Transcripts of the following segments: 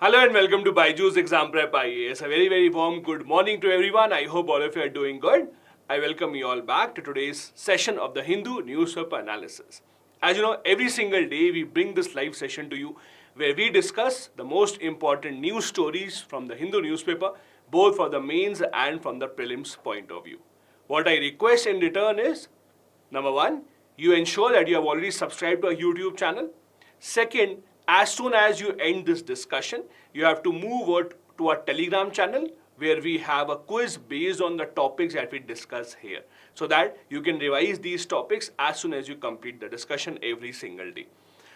Hello and welcome to BYJU'S Exam Prep IAS. A very warm good morning to everyone. I hope all of you are doing good. I welcome you all back to today's session of the Hindu Newspaper Analysis. As you know, every single day we bring this live session to you where we discuss the most important news stories from the Hindu newspaper, both for the mains and from the prelims point of view. What I request in return is, number one, you ensure that you have already subscribed to our YouTube channel. Second, as soon as you end this discussion, you have to move over to our Telegram channel where we have a quiz based on the topics that we discuss here so that you can revise these topics as soon as you complete the discussion every single day.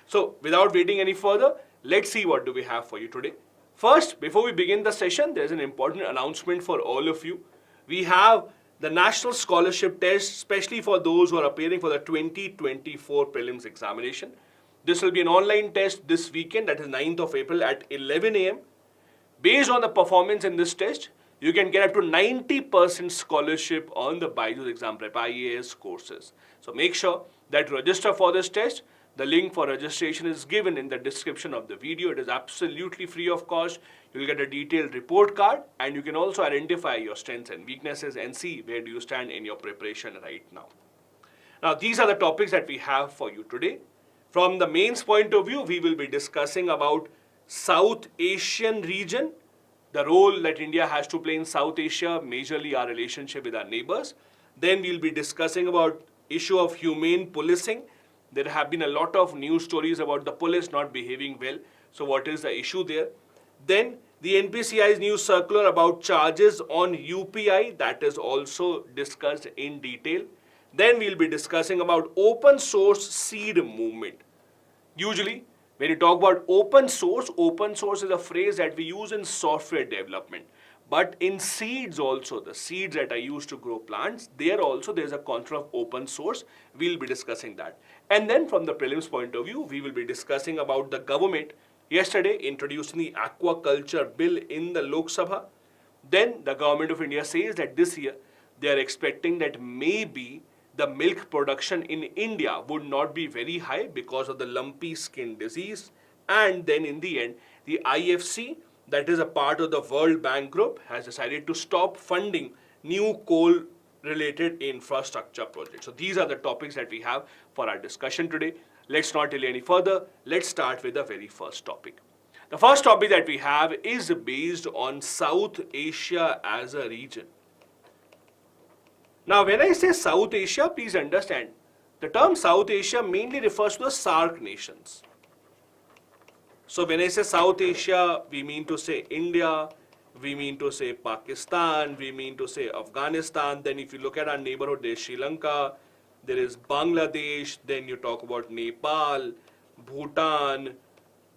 So without waiting any further, let's see what do we have for you today. First, before we begin the session, there's an important announcement for all of you. We have the National Scholarship Test, especially for those who are appearing for the 2024 Prelims Examination. This will be an online test this weekend, that is 9th of April at 11 a.m. Based on the performance in this test, you can get up to 90% scholarship on the BYJU'S Exam Prep IAS courses. So make sure that you register for this test. The link for registration is given in the description of the video. It is absolutely free of cost. You will get a detailed report card and you can also identify your strengths and weaknesses and see where do you stand in your preparation right now. Now, these are the topics that we have for you today. From the mains point of view, we will be discussing about South Asian region, the role that India has to play in South Asia, majorly our relationship with our neighbors. Then we'll be discussing about issue of humane policing. There have been a lot of news stories about the police not behaving well. So what is the issue there? Then the NPCI's new circular about charges on UPI, that is also discussed in detail. Then we'll be discussing about open source seed movement. Usually, when you talk about open source is a phrase that we use in software development. But in seeds also, the seeds that are used to grow plants, there's a concept of open source. We'll be discussing that. And then from the prelims point of view, we will be discussing about the government yesterday introducing the Aquaculture Bill in the Lok Sabha. Then the government of India says that this year, they are expecting that maybe the milk production in India would not be very high because of the lumpy skin disease. And then in the end, the IFC, that is a part of the World Bank Group, has decided to stop funding new coal-related infrastructure projects. So these are the topics that we have for our discussion today. Let's not delay any further. Let's start with the very first topic. The first topic that we have is based on South Asia as a region. Now, when I say South Asia, please understand, the term South Asia mainly refers to the SAARC nations. So, when I say South Asia, we mean to say India, we mean to say Pakistan, we mean to say Afghanistan. Then if you look at our neighborhood, there is Sri Lanka, there is Bangladesh, then you talk about Nepal, Bhutan,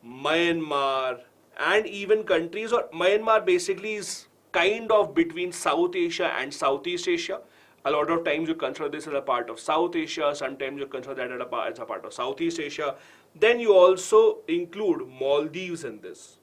Myanmar, and even countries, or Myanmar basically is kind of between South Asia and Southeast Asia. A lot of times you consider this as a part of South Asia, sometimes you consider that as a part of Southeast Asia. Then you also include Maldives in this.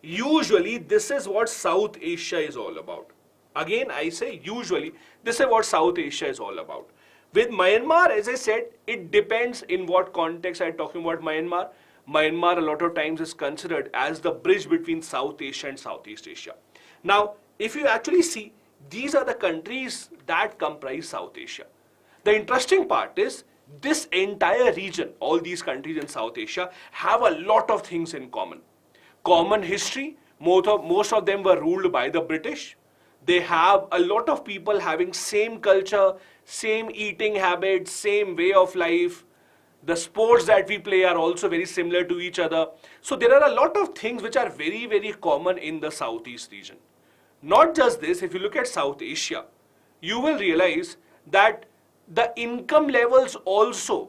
Usually this is what South Asia is all about. Again, I say usually this is what South Asia is all about. With Myanmar, as I said, it depends in what context I'm talking about Myanmar. Myanmar a lot of times is considered as the bridge between South Asia and Southeast Asia. Now, if you actually see, these are the countries that comprise South Asia. The interesting part is this entire region, all these countries in South Asia, have a lot of things in common. Common history, most of them were ruled by the British. They have a lot of people having same culture, same eating habits, same way of life. The sports that we play are also very similar to each other. So there are a lot of things which are very common in the Southeast region. Not just this, if you look at South Asia, you will realize that the income levels also,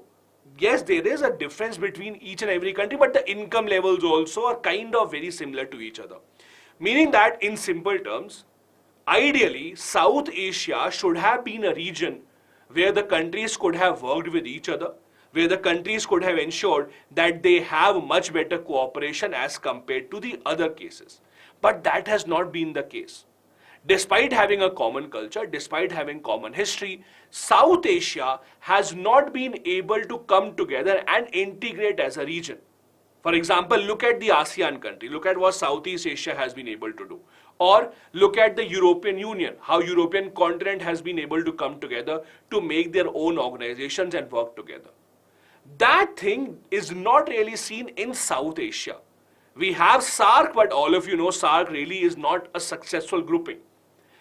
yes, there is a difference between each and every country, but the income levels also are kind of very similar to each other. Meaning that in simple terms, ideally, South Asia should have been a region where the countries could have worked with each other, where the countries could have ensured that they have much better cooperation as compared to the other cases. But that has not been the case. Despite having a common culture, despite having common history, South Asia has not been able to come together and integrate as a region. For example, look at the ASEAN country. Look at what Southeast Asia has been able to do. Or look at the European Union, how European continent has been able to come together to make their own organizations and work together. That thing is not really seen in South Asia. We have SAARC, but all of you know SAARC really is not a successful grouping.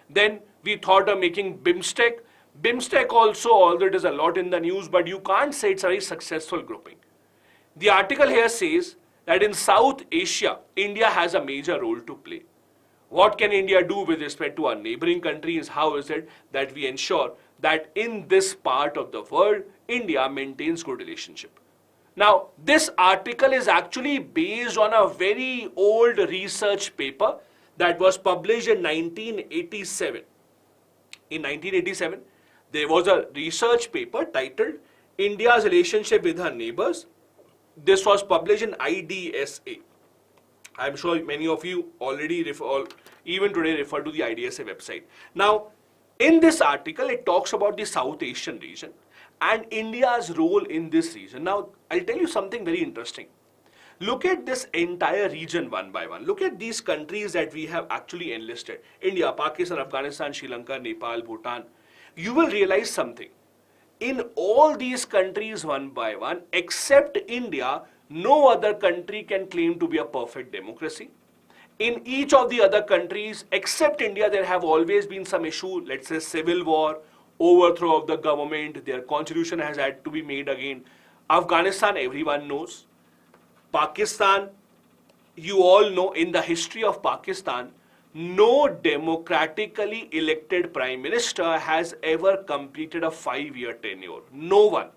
Then we thought of making BIMSTEC. BIMSTEC also, although it is a lot in the news, but you can't say it's a very successful grouping. The article here says that in South Asia, India has a major role to play. What can India do with respect to our neighboring countries? How is it that we ensure that in this part of the world, India maintains good relationship? Now, this article is actually based on a very old research paper that was published in 1987. In 1987, there was a research paper titled India's Relationship with Her Neighbors. This was published in IDSA. I'm sure many of you already even today refer to the IDSA website. Now, in this article, it talks about the South Asian region and India's role in this region. Now, I'll tell you something very interesting. Look at this entire region one by one. Look at these countries that we have actually enlisted. India, Pakistan, Afghanistan, Sri Lanka, Nepal, Bhutan. You will realize something. In all these countries one by one, except India, no other country can claim to be a perfect democracy. In each of the other countries, except India, there have always been some issue, let's say civil war, overthrow of the government, their constitution has had to be made again. Afghanistan, everyone knows. Pakistan, you all know in the history of Pakistan, no democratically elected prime minister has ever completed a 5-year tenure. No one.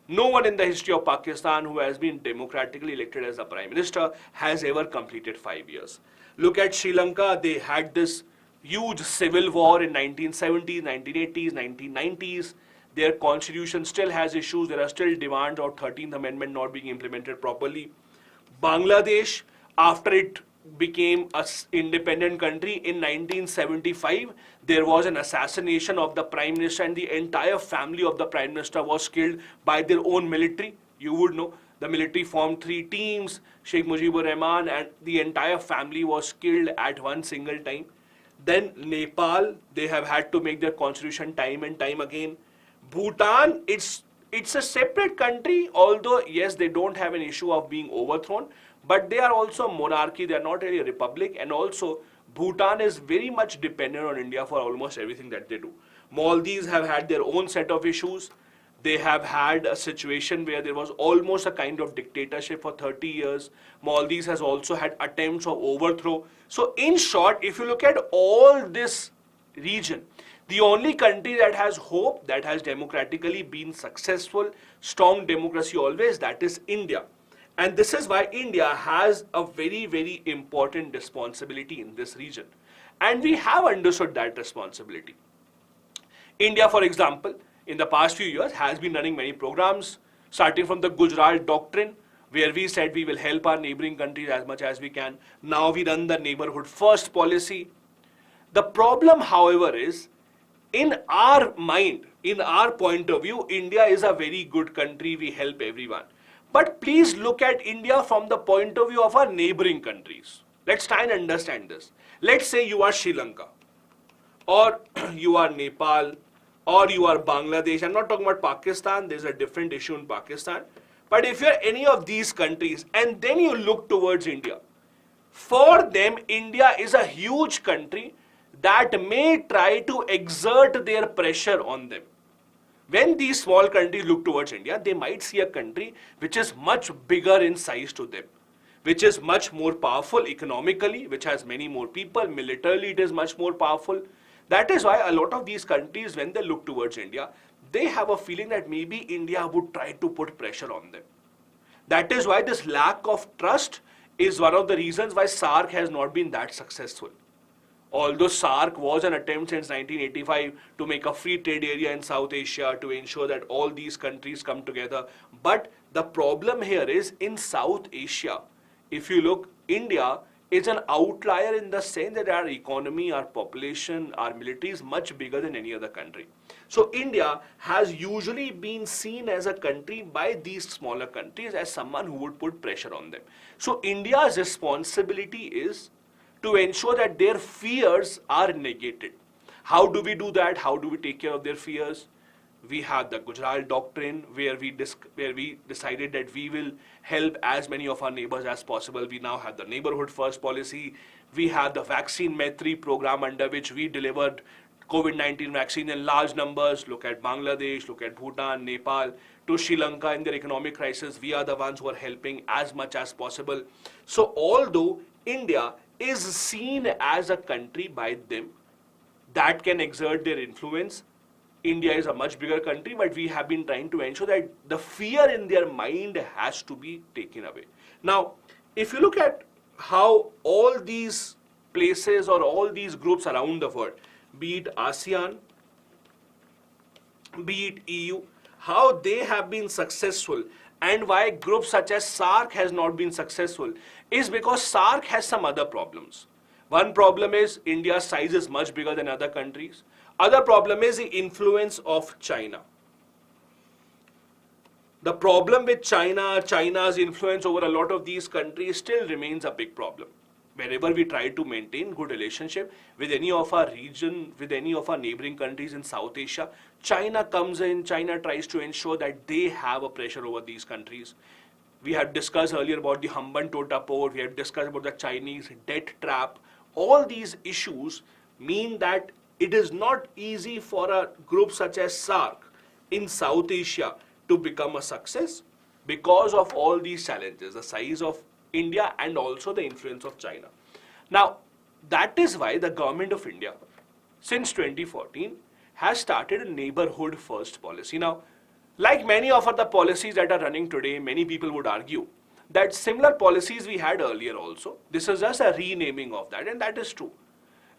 No one in the history of Pakistan who has been democratically elected as a prime minister has ever completed 5 years. Look at Sri Lanka. They had this huge civil war in 1970s, 1980s, 1990s. Their constitution still has issues. There are still demands of 13th Amendment not being implemented properly. Bangladesh, after it became an independent country in 1975, there was an assassination of the prime minister and the entire family of the prime minister was killed by their own military. You would know the military formed 3 teams, Sheikh Mujibur Rahman, and the entire family was killed at one single time. Then Nepal, they have had to make their constitution time and time again. Bhutan, it's a separate country, although yes, they don't have an issue of being overthrown, but they are also a monarchy, they are not really a republic, and also Bhutan is very much dependent on India for almost everything that they do. Maldives have had their own set of issues. They have had a situation where there was almost a kind of dictatorship for 30 years. Maldives has also had attempts of overthrow. So in short, if you look at all this region, the only country that has hope, that has democratically been successful, strong democracy always, that is India. And this is why India has a very, very important responsibility in this region. And we have understood that responsibility. India, for example, in the past few years has been running many programs, starting from the Gujarat Doctrine, where we said we will help our neighboring countries as much as we can. Now we run the neighborhood first policy. The problem, however, is in our mind, in our point of view, India is a very good country. We help everyone. But please look at India from the point of view of our neighboring countries. Let's try and understand this. Let's say you are Sri Lanka, or you are Nepal, or you are Bangladesh. I'm not talking about Pakistan. There's a different issue in Pakistan. But if you're any of these countries and then you look towards India, for them, India is a huge country that may try to exert their pressure on them. When these small countries look towards India, they might see a country which is much bigger in size to them, which is much more powerful economically, which has many more people, militarily it is much more powerful. That is why a lot of these countries, when they look towards India, they have a feeling that maybe India would try to put pressure on them. That is why this lack of trust is one of the reasons why SAARC has not been that successful. Although SAARC was an attempt since 1985 to make a free trade area in South Asia to ensure that all these countries come together. But the problem here is in South Asia, if you look, India is an outlier in the sense that our economy, our population, our military is much bigger than any other country. So India has usually been seen as a country by these smaller countries as someone who would put pressure on them. So India's responsibility is to ensure that their fears are negated. How do we do that? How do we take care of their fears? We had the Gujarat doctrine where we decided that we will help as many of our neighbors as possible. We now have the neighborhood first policy. We have the vaccine Maitri program under which we delivered COVID-19 vaccine in large numbers. Look at Bangladesh, look at Bhutan, Nepal, to Sri Lanka in their economic crisis. We are the ones who are helping as much as possible. So although India is seen as a country by them that can exert their influence, India is a much bigger country, but we have been trying to ensure that the fear in their mind has to be taken away. Now, if you look at how all these places or all these groups around the world, be it ASEAN, be it EU, how they have been successful and why groups such as SAARC has not been successful is because SAARC has some other problems. One problem is India's size is much bigger than other countries. Other problem is the influence of China. The problem with China's influence over a lot of these countries still remains a big problem. Wherever we try to maintain good relationship with any of our region, with any of our neighboring countries in South Asia, China comes in, China tries to ensure that they have a pressure over these countries. We had discussed earlier about the Hambantota port, we had discussed about the Chinese debt trap. All these issues mean that it is not easy for a group such as SAARC in South Asia to become a success because of all these challenges, the size of India and also the influence of China. Now, that is why the government of India, since 2014, has started a neighborhood first policy. Now, like many of the policies that are running today, many people would argue that similar policies we had earlier also. This is just a renaming of that, and that is true.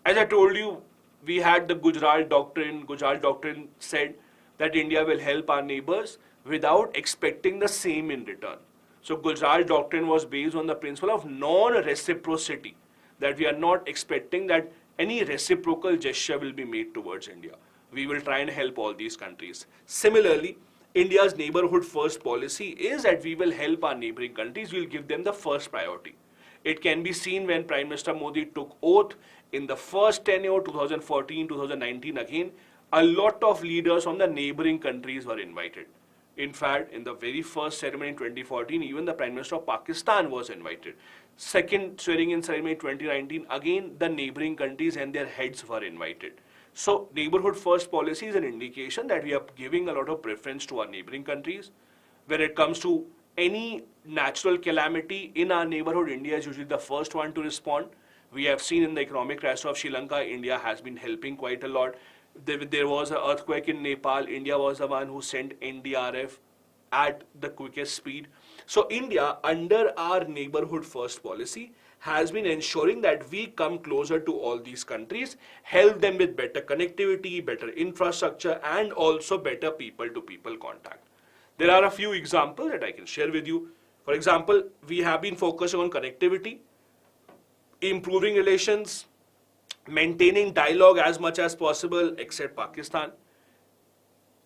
As I told you, we had the Gujarat doctrine. Gujarat doctrine said that India will help our neighbors without expecting the same in return. So Gujarat doctrine was based on the principle of non-reciprocity, that we are not expecting that any reciprocal gesture will be made towards India. We will try and help all these countries. Similarly, India's neighborhood first policy is that we will help our neighboring countries, we will give them the first priority. It can be seen when Prime Minister Modi took oath in the first tenure, 2014, 2019 again, a lot of leaders from the neighboring countries were invited. In fact, in the very first ceremony in 2014, even the Prime Minister of Pakistan was invited. Second swearing-in ceremony in 2019, again the neighboring countries and their heads were invited. So neighborhood first policy is an indication that we are giving a lot of preference to our neighboring countries. When it comes to any natural calamity in our neighborhood, India is usually the first one to respond. We have seen in the economic crisis of Sri Lanka, India has been helping quite a lot. There was an earthquake in Nepal. India was the one who sent NDRF at the quickest speed. So India, under our neighborhood first policy, has been ensuring that we come closer to all these countries, help them with better connectivity, better infrastructure, and also better people-to-people contact. There are a few examples that I can share with you. For example, we have been focusing on connectivity, improving relations, maintaining dialogue as much as possible, except Pakistan,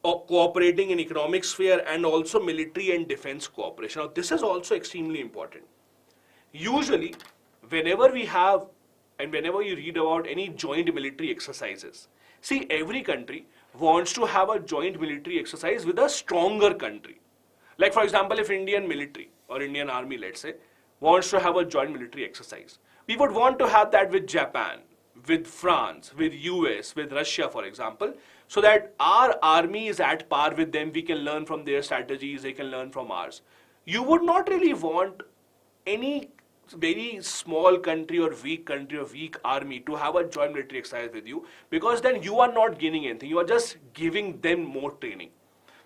or cooperating in economic sphere and also military and defense cooperation. Now, this is also extremely important. Usually, whenever we have and whenever you read about any joint military exercises, see, every country wants to have a joint military exercise with a stronger country. Like, for example, if Indian military or Indian army, let's say, wants to have a joint military exercise, we would want to have that with Japan, with France, with US, with Russia, for example, so that our army is at par with them. We can learn from their strategies, they can learn from ours. You would not really want any very small country or weak army to have a joint military exercise with you, because then you are not gaining anything. You are just giving them more training.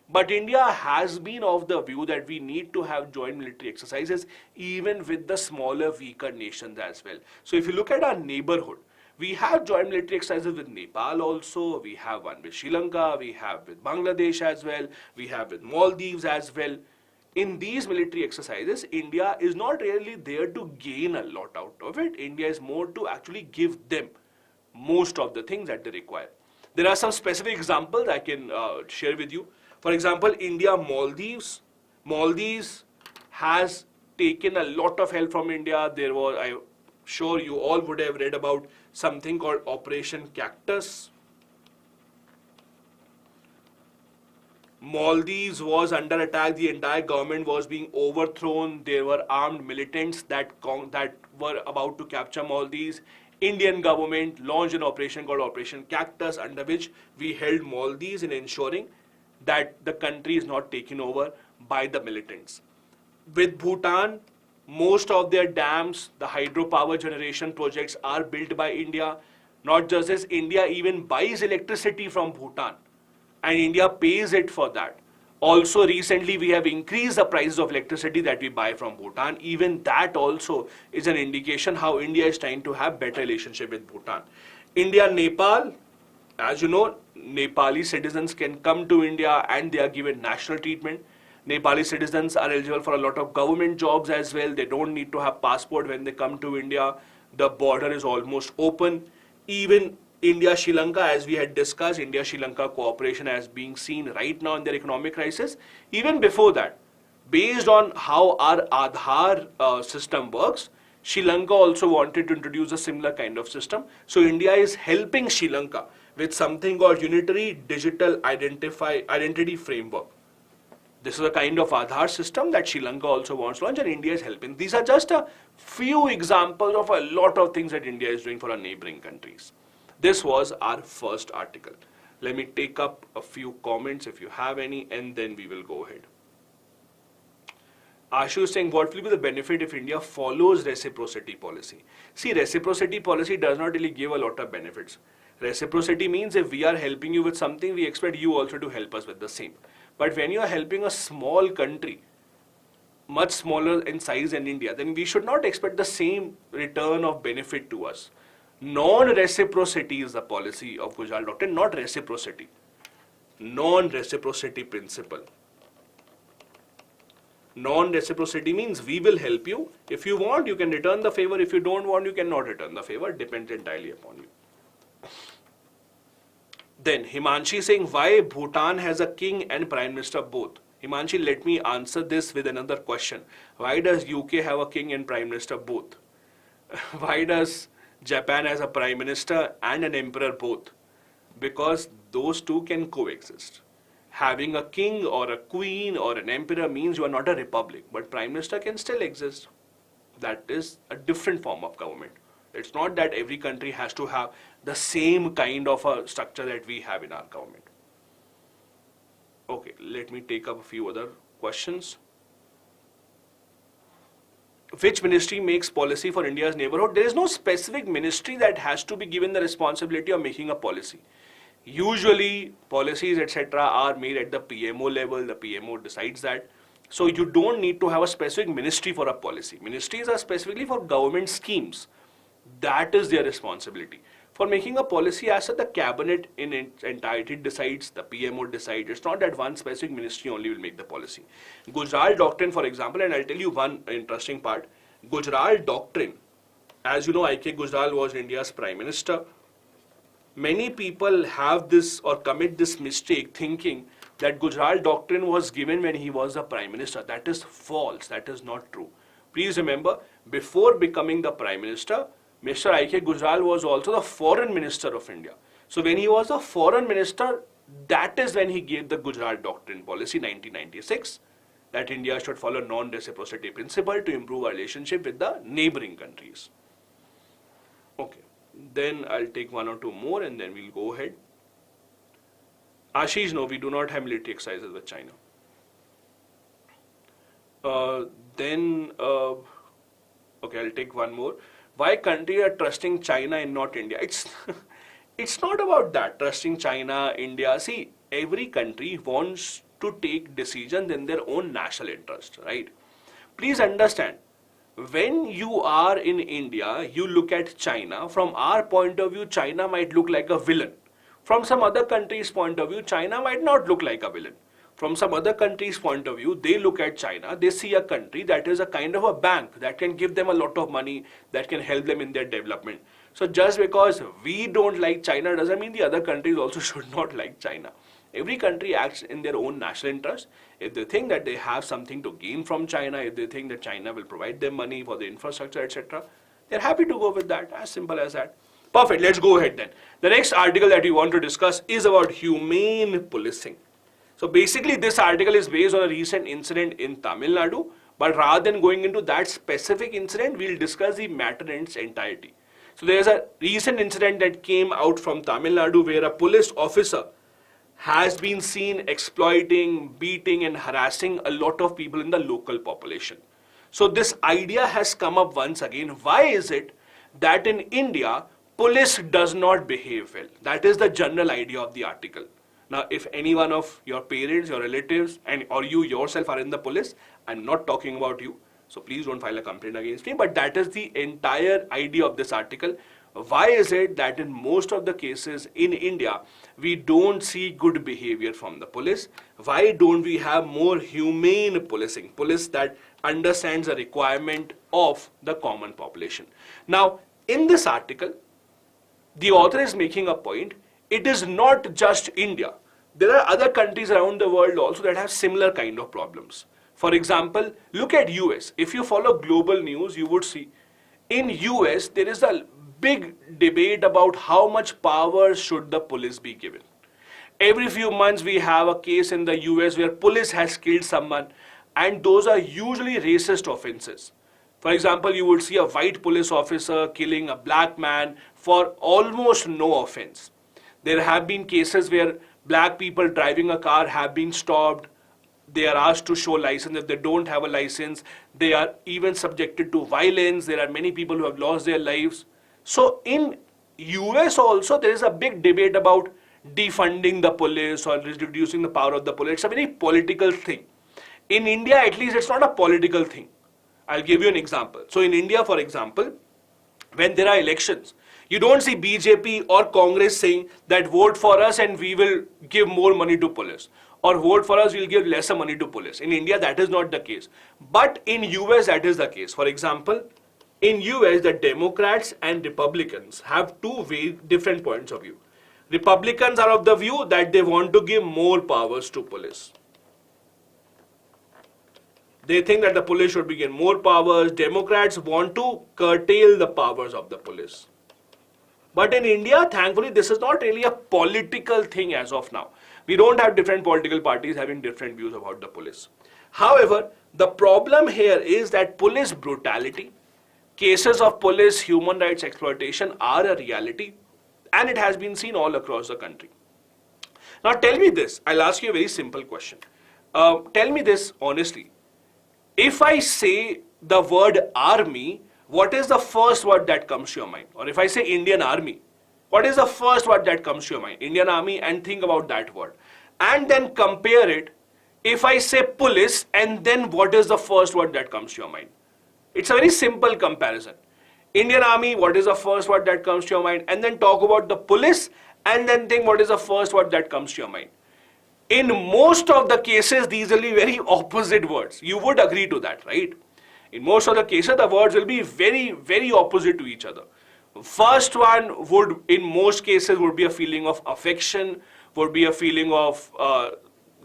But India has been of the view that we need to have joint military exercises even with the smaller, weaker nations as well. So if you look at our neighborhood, we have joint military exercises with Nepal also, we have one with Sri Lanka, we have with Bangladesh as well, we have with Maldives as well. in these military exercises, India is not really there to gain a lot out of it. India is more to actually give them most of the things that they require. There are some specific examples I can share with you. For example, India Maldives. Maldives has taken a lot of help from India. There was, I'm sure you all would have read about something called Operation Cactus. Maldives was under attack. The entire government was being overthrown. There were armed militants that were about to capture Maldives. Indian government launched an operation called Operation Cactus, under which we held Maldives in ensuring that the country is not taken over by the militants. With Bhutan, most of their dams, the hydropower generation projects are built by India. Not just this, India even buys electricity from Bhutan, and India pays it for that. Also, recently we have increased the prices of electricity that we buy from Bhutan. Even that also is an indication how India is trying to have better relationship with Bhutan. India, Nepal, as you know, Nepali citizens can come to India and they are given national treatment. Nepali citizens are eligible for a lot of government jobs as well. They don't need to have passport when they come to India. The border is almost open. Even India-Sri Lanka, as we had discussed, India-Sri Lanka cooperation as being seen right now in their economic crisis. Even before that, based on how our Aadhaar system works, Sri Lanka also wanted to introduce a similar kind of system. So India is helping Sri Lanka with something called Unitary Digital Identity Framework. This is a kind of Aadhaar system that Sri Lanka also wants to launch, and India is helping. These are just a few examples of a lot of things that India is doing for our neighboring countries. This was our first article. Let me take up a few comments if you have any, and then we will go ahead. Ashu is saying, what will be the benefit if India follows reciprocity policy? See, reciprocity policy does not really give a lot of benefits. Reciprocity means if we are helping you with something, we expect you also to help us with the same. But when you are helping a small country, much smaller in size than India, then we should not expect the same return of benefit to us. Non-reciprocity is the policy of Gujral doctrine, not reciprocity. Non-reciprocity principle. Non-reciprocity means we will help you. If you want, you can return the favor. If you don't want, you cannot return the favor. Depends entirely upon you. Then Himanshi is saying, why Bhutan has a king and prime minister both? Himanshi, let me answer this with another question. Why does UK have a king and prime minister both? Why does Japan has a prime minister and an emperor both? Because those two can coexist. Having a king or a queen or an emperor means you are not a republic, but prime minister can still exist. That is a different form of government. It's not that every country has to have the same kind of a structure that we have in our government. Okay, let me take up a few other questions. Which ministry makes policy for India's neighborhood? There is no specific ministry that has to be given the responsibility of making a policy. Usually, policies, etc. are made at the PMO level. The PMO decides that. So you don't need to have a specific ministry for a policy. Ministries are specifically for government schemes. That is their responsibility. For making a policy, as such, the cabinet in its entirety decides, the PMO decides. It's not that one specific ministry only will make the policy. Gujral doctrine, for example, and I'll tell you one interesting part. Gujral doctrine, as you know, I.K. Gujral was India's prime minister. Many people have this or commit this mistake thinking that Gujral doctrine was given when he was the prime minister. That is false. That is not true. Please remember, before becoming the prime minister, Mr. I.K. Gujral was also the foreign minister of India. So when he was the foreign minister, that is when he gave the Gujral doctrine policy 1996, that India should follow non-reciprocity principle to improve our relationship with the neighboring countries. Okay, then I'll take one or two more and then we'll go ahead. Ashish, no, we do not have military exercises with China. Okay, I'll take one more. Why countries are trusting China and not India? It's not about that, trusting China, India. See, every country wants to take decisions in their own national interest, right? Please understand, when you are in India, you look at China. From our point of view, China might look like a villain. From some other country's point of view, China might not look like a villain. from some other country's point of view, they look at China, they see a country that is a kind of a bank that can give them a lot of money, that can help them in their development. So just because we don't like China doesn't mean the other countries also should not like China. Every country acts in their own national interest. If they think that they have something to gain from China, if they think that China will provide them money for the infrastructure, etc., they're happy to go with that, as simple as that. Perfect, let's go ahead then. The next article that we want to discuss is about humane policing. So basically this article is based on a recent incident in Tamil Nadu, but rather than going into that specific incident, we'll discuss the matter in its entirety. So there's a recent incident that came out from Tamil Nadu where a police officer has been seen exploiting, beating and harassing a lot of people in the local population. So this idea has come up once again. Why is it that in India, police does not behave well? That is the general idea of the article. Now, if any one of your parents, your relatives, or you yourself are in the police, I'm not talking about you, so please don't file a complaint against me, but that is the entire idea of this article. Why is it that in most of the cases in India, we don't see good behavior from the police? Why don't we have more humane policing? Police that understands the requirement of the common population. Now, in this article, the author is making a point. It is not just India. There are other countries around the world also that have similar kind of problems. For example, look at US. If you follow global news, you would see in US, there is a big debate about how much power should the police be given. Every few months, we have a case in the US where police has killed someone, and those are usually racist offenses. For example, you would see a white police officer killing a black man for almost no offense. There have been cases where black people driving a car have been stopped. They are asked to show license. If they don't have a license, they are even subjected to violence. There are many people who have lost their lives. So in US also, there is a big debate about defunding the police or reducing the power of the police. It's a very political thing. In India, at least, it's not a political thing. I'll give you an example. So in India, for example, when there are elections, you don't see BJP or Congress saying that vote for us and we will give more money to police, or vote for us, we'll give lesser money to police. In India, that is not the case. But in US, that is the case. For example, in US, the Democrats and Republicans have two very different points of view. Republicans are of the view that they want to give more powers to police. They think that the police should be given more powers. Democrats want to curtail the powers of the police. But in India, thankfully, this is not really a political thing as of now. We don't have different political parties having different views about the police. However, the problem here is that police brutality, cases of police human rights exploitation are a reality, and it has been seen all across the country. Now tell me this, I'll ask you a very simple question. Tell me this honestly. If I say the word army, what is the first word that comes to your mind? Or if I say Indian Army, what is the first word that comes to your mind? Indian Army, and think about that word. And then compare it, if I say police, and then what is the first word that comes to your mind? It's a very simple comparison. Indian Army, what is the first word that comes to your mind? And then talk about the police, and then think what is the first word that comes to your mind. In most of the cases, these will be very opposite words. You would agree to that, right? In most of the cases, the words will be very, very opposite to each other. First one would, in most cases, would be a feeling of affection, would be a feeling of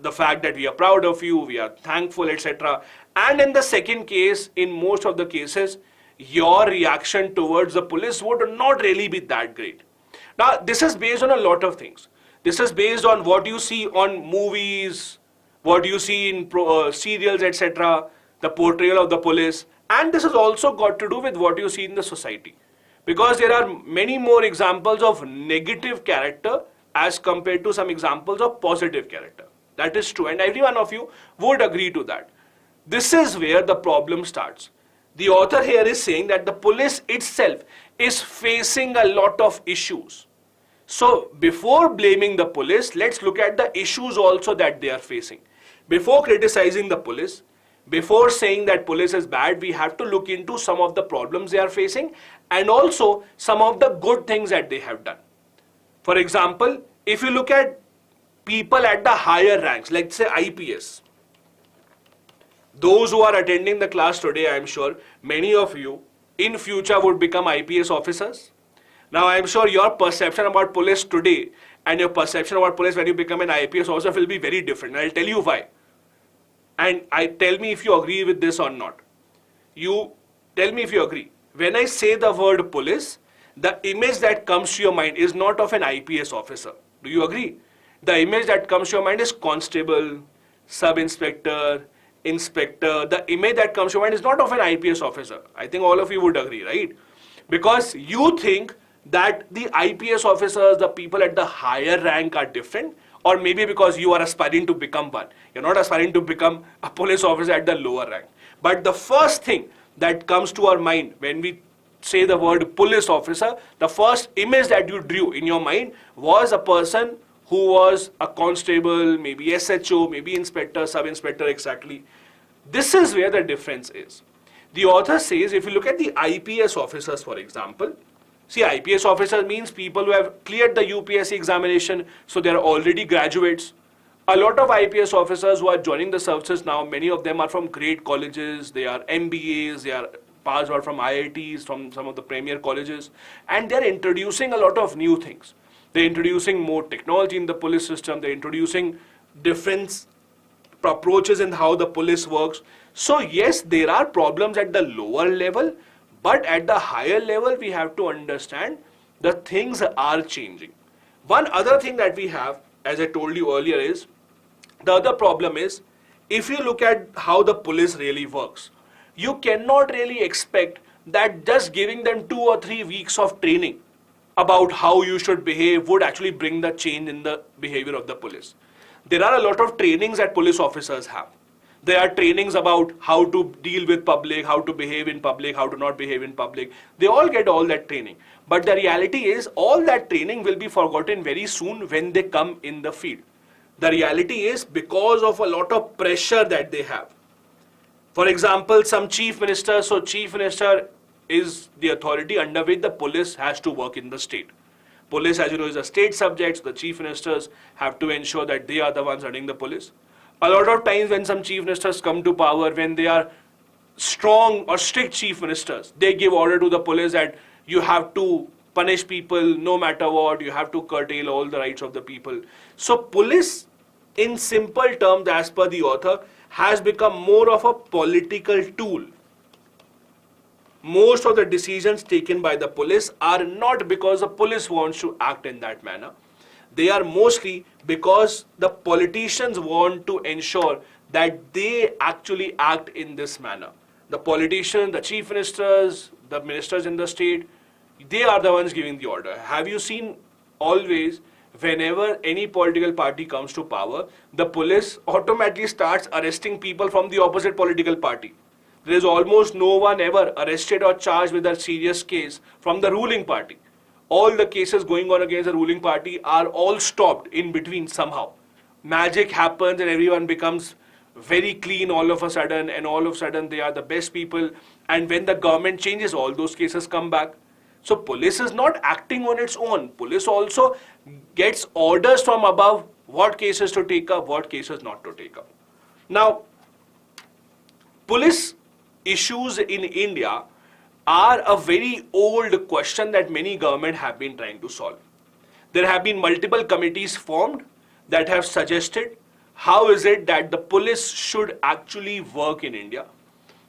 the fact that we are proud of you, we are thankful, etc. And in the second case, in most of the cases, your reaction towards the police would not really be that great. Now, this is based on a lot of things. This is based on what you see on movies, what you see in serials, etc., the portrayal of the police, and this has also got to do with what you see in the society. Because there are many more examples of negative character as compared to some examples of positive character. That is true, and every one of you would agree to that. This is where the problem starts. The author here is saying that the police itself is facing a lot of issues. So before blaming the police, let's look at the issues also that they are facing. Before criticizing the police, before saying that police is bad, we have to look into some of the problems they are facing and also some of the good things that they have done. For example, if you look at people at the higher ranks, like say IPS. Those who are attending the class today, I am sure many of you in future would become IPS officers. Now I am sure your perception about police today and your perception about police when you become an IPS officer will be very different. I'll tell you why. And tell me if you agree with this or not. You tell me if you agree. When I say the word police, the image that comes to your mind is not of an IPS officer. Do you agree? The image that comes to your mind is constable, sub-inspector, inspector. The image that comes to your mind is not of an IPS officer. I think all of you would agree, right? Because you think that the IPS officers, the people at the higher rank are different, or maybe because you are aspiring to become one. You're not aspiring to become a police officer at the lower rank. But the first thing that comes to our mind when we say the word police officer, the first image that you drew in your mind was a person who was a constable, maybe SHO, maybe inspector, sub-inspector, exactly. This is where the difference is. The author says, if you look at the IPS officers, for example, see, IPS officers means people who have cleared the UPSC examination, so they are already graduates. A lot of IPS officers who are joining the services now, many of them are from great colleges, they are MBAs, they are passed out from IITs, from some of the premier colleges, and they are introducing a lot of new things. They're introducing more technology in the police system, they're introducing different approaches in how the police works. So yes, there are problems at the lower level, but at the higher level, we have to understand the things are changing. One other thing that we have, as I told you earlier, is the other problem is, if you look at how the police really works, you cannot really expect that just giving them 2 or 3 weeks of training about how you should behave would actually bring the change in the behavior of the police. There are a lot of trainings that police officers have. There are trainings about how to deal with public, how to behave in public, how to not behave in public. They all get all that training. But the reality is all that training will be forgotten very soon when they come in the field. The reality is because of a lot of pressure that they have. For example, some chief minister, so chief minister is the authority under which the police has to work in the state. Police, as you know, is a state subject, so the chief ministers have to ensure that they are the ones running the police. A lot of times when some chief ministers come to power, when they are strong or strict chief ministers, they give order to the police that you have to punish people no matter what, you have to curtail all the rights of the people. So police, in simple terms, as per the author, has become more of a political tool. Most of the decisions taken by the police are not because the police wants to act in that manner. They are mostly because the politicians want to ensure that they actually act in this manner. The politicians, the chief ministers, the ministers in the state, they are the ones giving the order. Have you seen always, whenever any political party comes to power, the police automatically starts arresting people from the opposite political party? There is almost no one ever arrested or charged with a serious case from the ruling party. All the cases going on against the ruling party are all stopped in between somehow. Magic happens and everyone becomes very clean all of a sudden, and all of a sudden they are the best people, and when the government changes, all those cases come back. So police is not acting on its own. Police also gets orders from above what cases to take up, what cases not to take up. Now, police issues in India are a very old question that many governments have been trying to solve. There have been multiple committees formed that have suggested how is it that the police should actually work in India.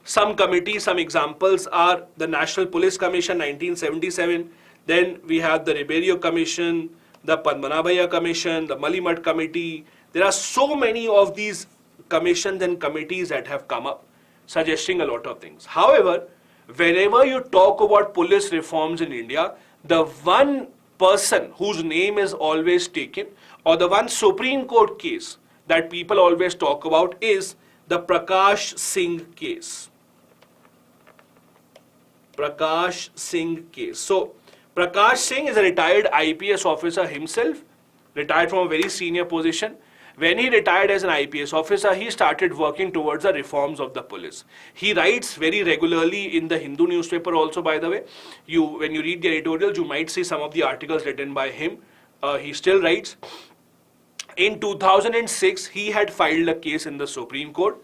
Some committees, some examples are the National Police Commission 1977, then we have the Ribeiro Commission, the Padmanabhaya Commission, the Malimat Committee. There are so many of these commissions and committees that have come up suggesting a lot of things. However, whenever you talk about police reforms in India, the one person whose name is always taken, or the one Supreme Court case that people always talk about, is the Prakash Singh case. Prakash Singh case. So, Prakash Singh is a retired IPS officer himself, retired from a very senior position. When he retired as an IPS officer, he started working towards the reforms of the police. He writes very regularly in the Hindu newspaper also, by the way. When you read the editorials, you might see some of the articles written by him. He still writes. In 2006, he had filed a case in the Supreme Court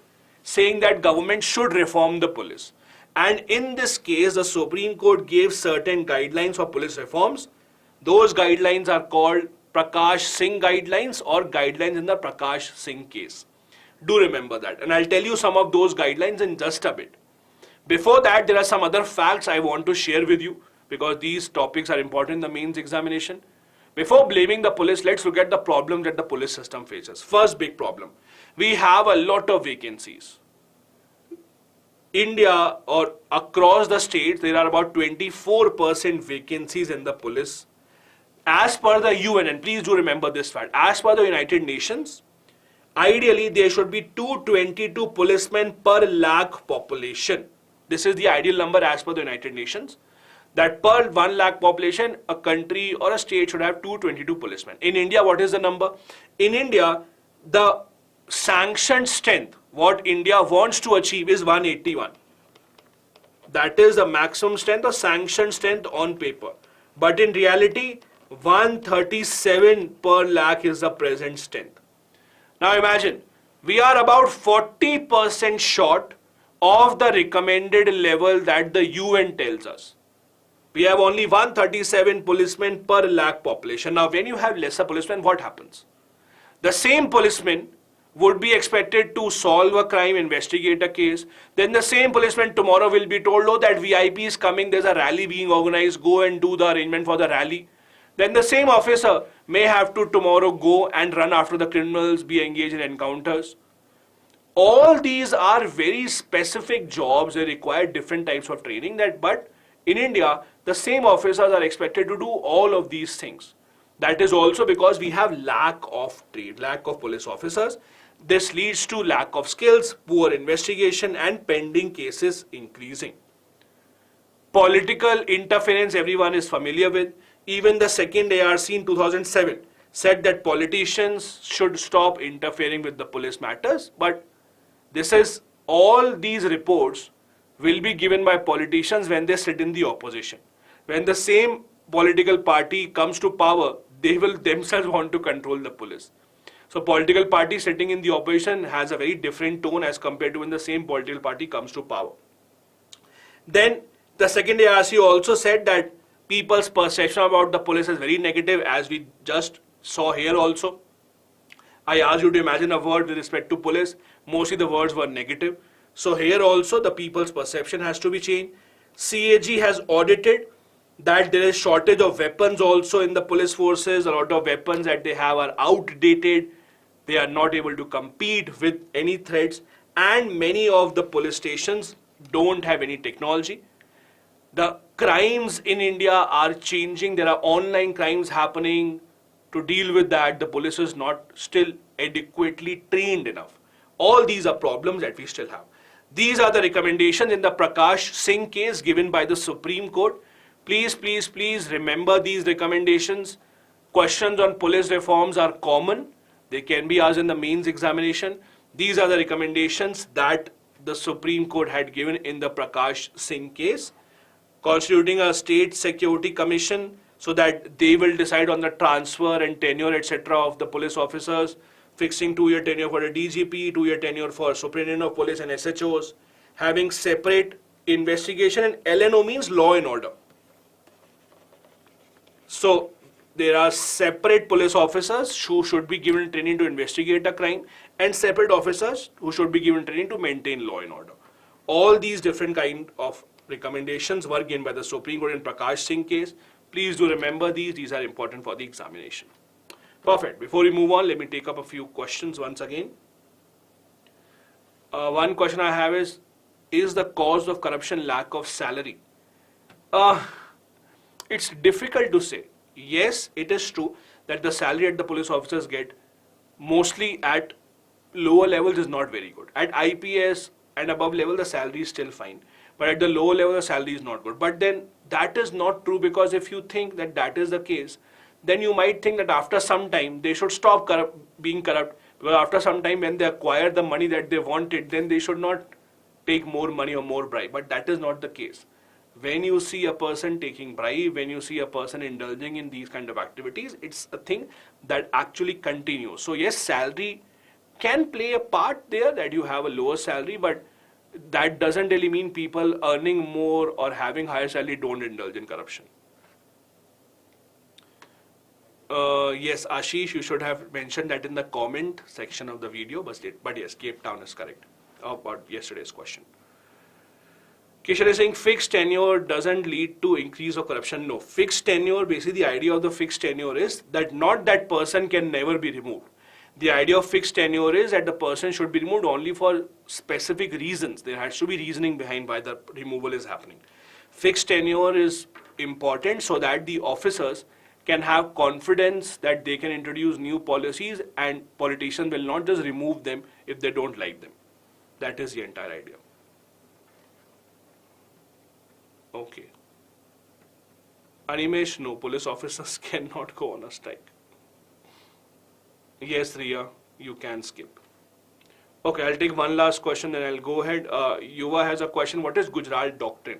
saying that government should reform the police. And in this case, the Supreme Court gave certain guidelines for police reforms. Those guidelines are called Prakash Singh guidelines or guidelines in the Prakash Singh case. Do remember that. And I'll tell you some of those guidelines in just a bit. Before that, there are some other facts I want to share with you because these topics are important in the mains examination. Before blaming the police, let's look at the problems that the police system faces. First big problem, we have a lot of vacancies. India or across the states, there are about 24% vacancies in the police. As per the UN, and please do remember this fact, as per the United Nations, ideally there should be 222 policemen per lakh population. This is the ideal number as per the United Nations. That per 1 lakh population, a country or a state should have 222 policemen. In India, what is the number? In India, the sanctioned strength, what India wants to achieve is 181. That is the maximum strength or sanctioned strength on paper. But in reality, 137 per lakh is the present strength. Now imagine, we are about 40% short of the recommended level that the UN tells us. We have only 137 policemen per lakh population. Now, when you have lesser policemen, what happens? The same policeman would be expected to solve a crime, investigate a case. Then the same policeman tomorrow will be told, oh, that VIP is coming, there's a rally being organized, go and do the arrangement for the rally. Then the same officer may have to tomorrow go and run after the criminals, be engaged in encounters. All these are very specific jobs. They require different types of training. But in India, the same officers are expected to do all of these things. That is also because we have lack of trade, lack of police officers. This leads to lack of skills, poor investigation, and pending cases increasing. Political interference, everyone is familiar with. Even the second ARC in 2007 said that politicians should stop interfering with the police matters. But this is all these reports will be given by politicians when they sit in the opposition. When the same political party comes to power, they will themselves want to control the police. So political party sitting in the opposition has a very different tone as compared to when the same political party comes to power. Then the second ARC also said that people's perception about the police is very negative, as we just saw here also. I asked you to imagine a word with respect to police. Mostly the words were negative. So here also the people's perception has to be changed. CAG has audited that there is shortage of weapons also in the police forces. A lot of weapons that they have are outdated. They are not able to compete with any threats. And many of the police stations don't have any technology. The crimes in India are changing. There are online crimes happening. To deal with that, the police is not still adequately trained enough. All these are problems that we still have. These are the recommendations in the Prakash Singh case given by the Supreme Court. Please, please, please remember these recommendations. Questions on police reforms are common. They can be asked in the mains examination. These are the recommendations that the Supreme Court had given in the Prakash Singh case. Constituting a state security commission so that they will decide on the transfer and tenure, etc. of the police officers. Fixing 2-year tenure for the DGP, 2-year tenure for Superintendent of Police and SHOs, having separate investigation, and LNO means law and order. So there are separate police officers who should be given training to investigate a crime and separate officers who should be given training to maintain law and order. All these different kind of recommendations were given by the Supreme Court in Prakash Singh case. Please do remember these are important for the examination. Perfect. Before we move on, let me take up a few questions once again. One question I have is the cause of corruption lack of salary? It's difficult to say. Yes, it is true that the salary that the police officers get mostly at lower levels is not very good. At IPS and above level, the salary is still fine. But at the lower level, the salary is not good. But then that is not true, because if you think that that is the case, then you might think that after some time they should stop being corrupt, because after some time when they acquire the money that they wanted, then they should not take more money or more bribe. But that is not the case. When you see a person taking bribe, when you see a person indulging in these kind of activities, it's a thing that actually continues. So yes, salary can play a part there, that you have a lower salary, but that doesn't really mean people earning more or having higher salary don't indulge in corruption. Yes, Ashish, you should have mentioned that in the comment section of the video, but yes, Cape Town is correct about yesterday's question. Keshav is saying fixed tenure doesn't lead to increase of corruption. No, fixed tenure, basically the idea of the fixed tenure is that not that person can never be removed. The idea of fixed tenure is that the person should be removed only for specific reasons. There has to be reasoning behind why the removal is happening. Fixed tenure is important so that the officers can have confidence that they can introduce new policies and politicians will not just remove them if they don't like them. That is the entire idea. Okay. Animesh, no, police officers cannot go on a strike. Yes, Riya, you can skip. Okay, I'll take one last question, then I'll go ahead. Yuva has a question. What is Gujral doctrine?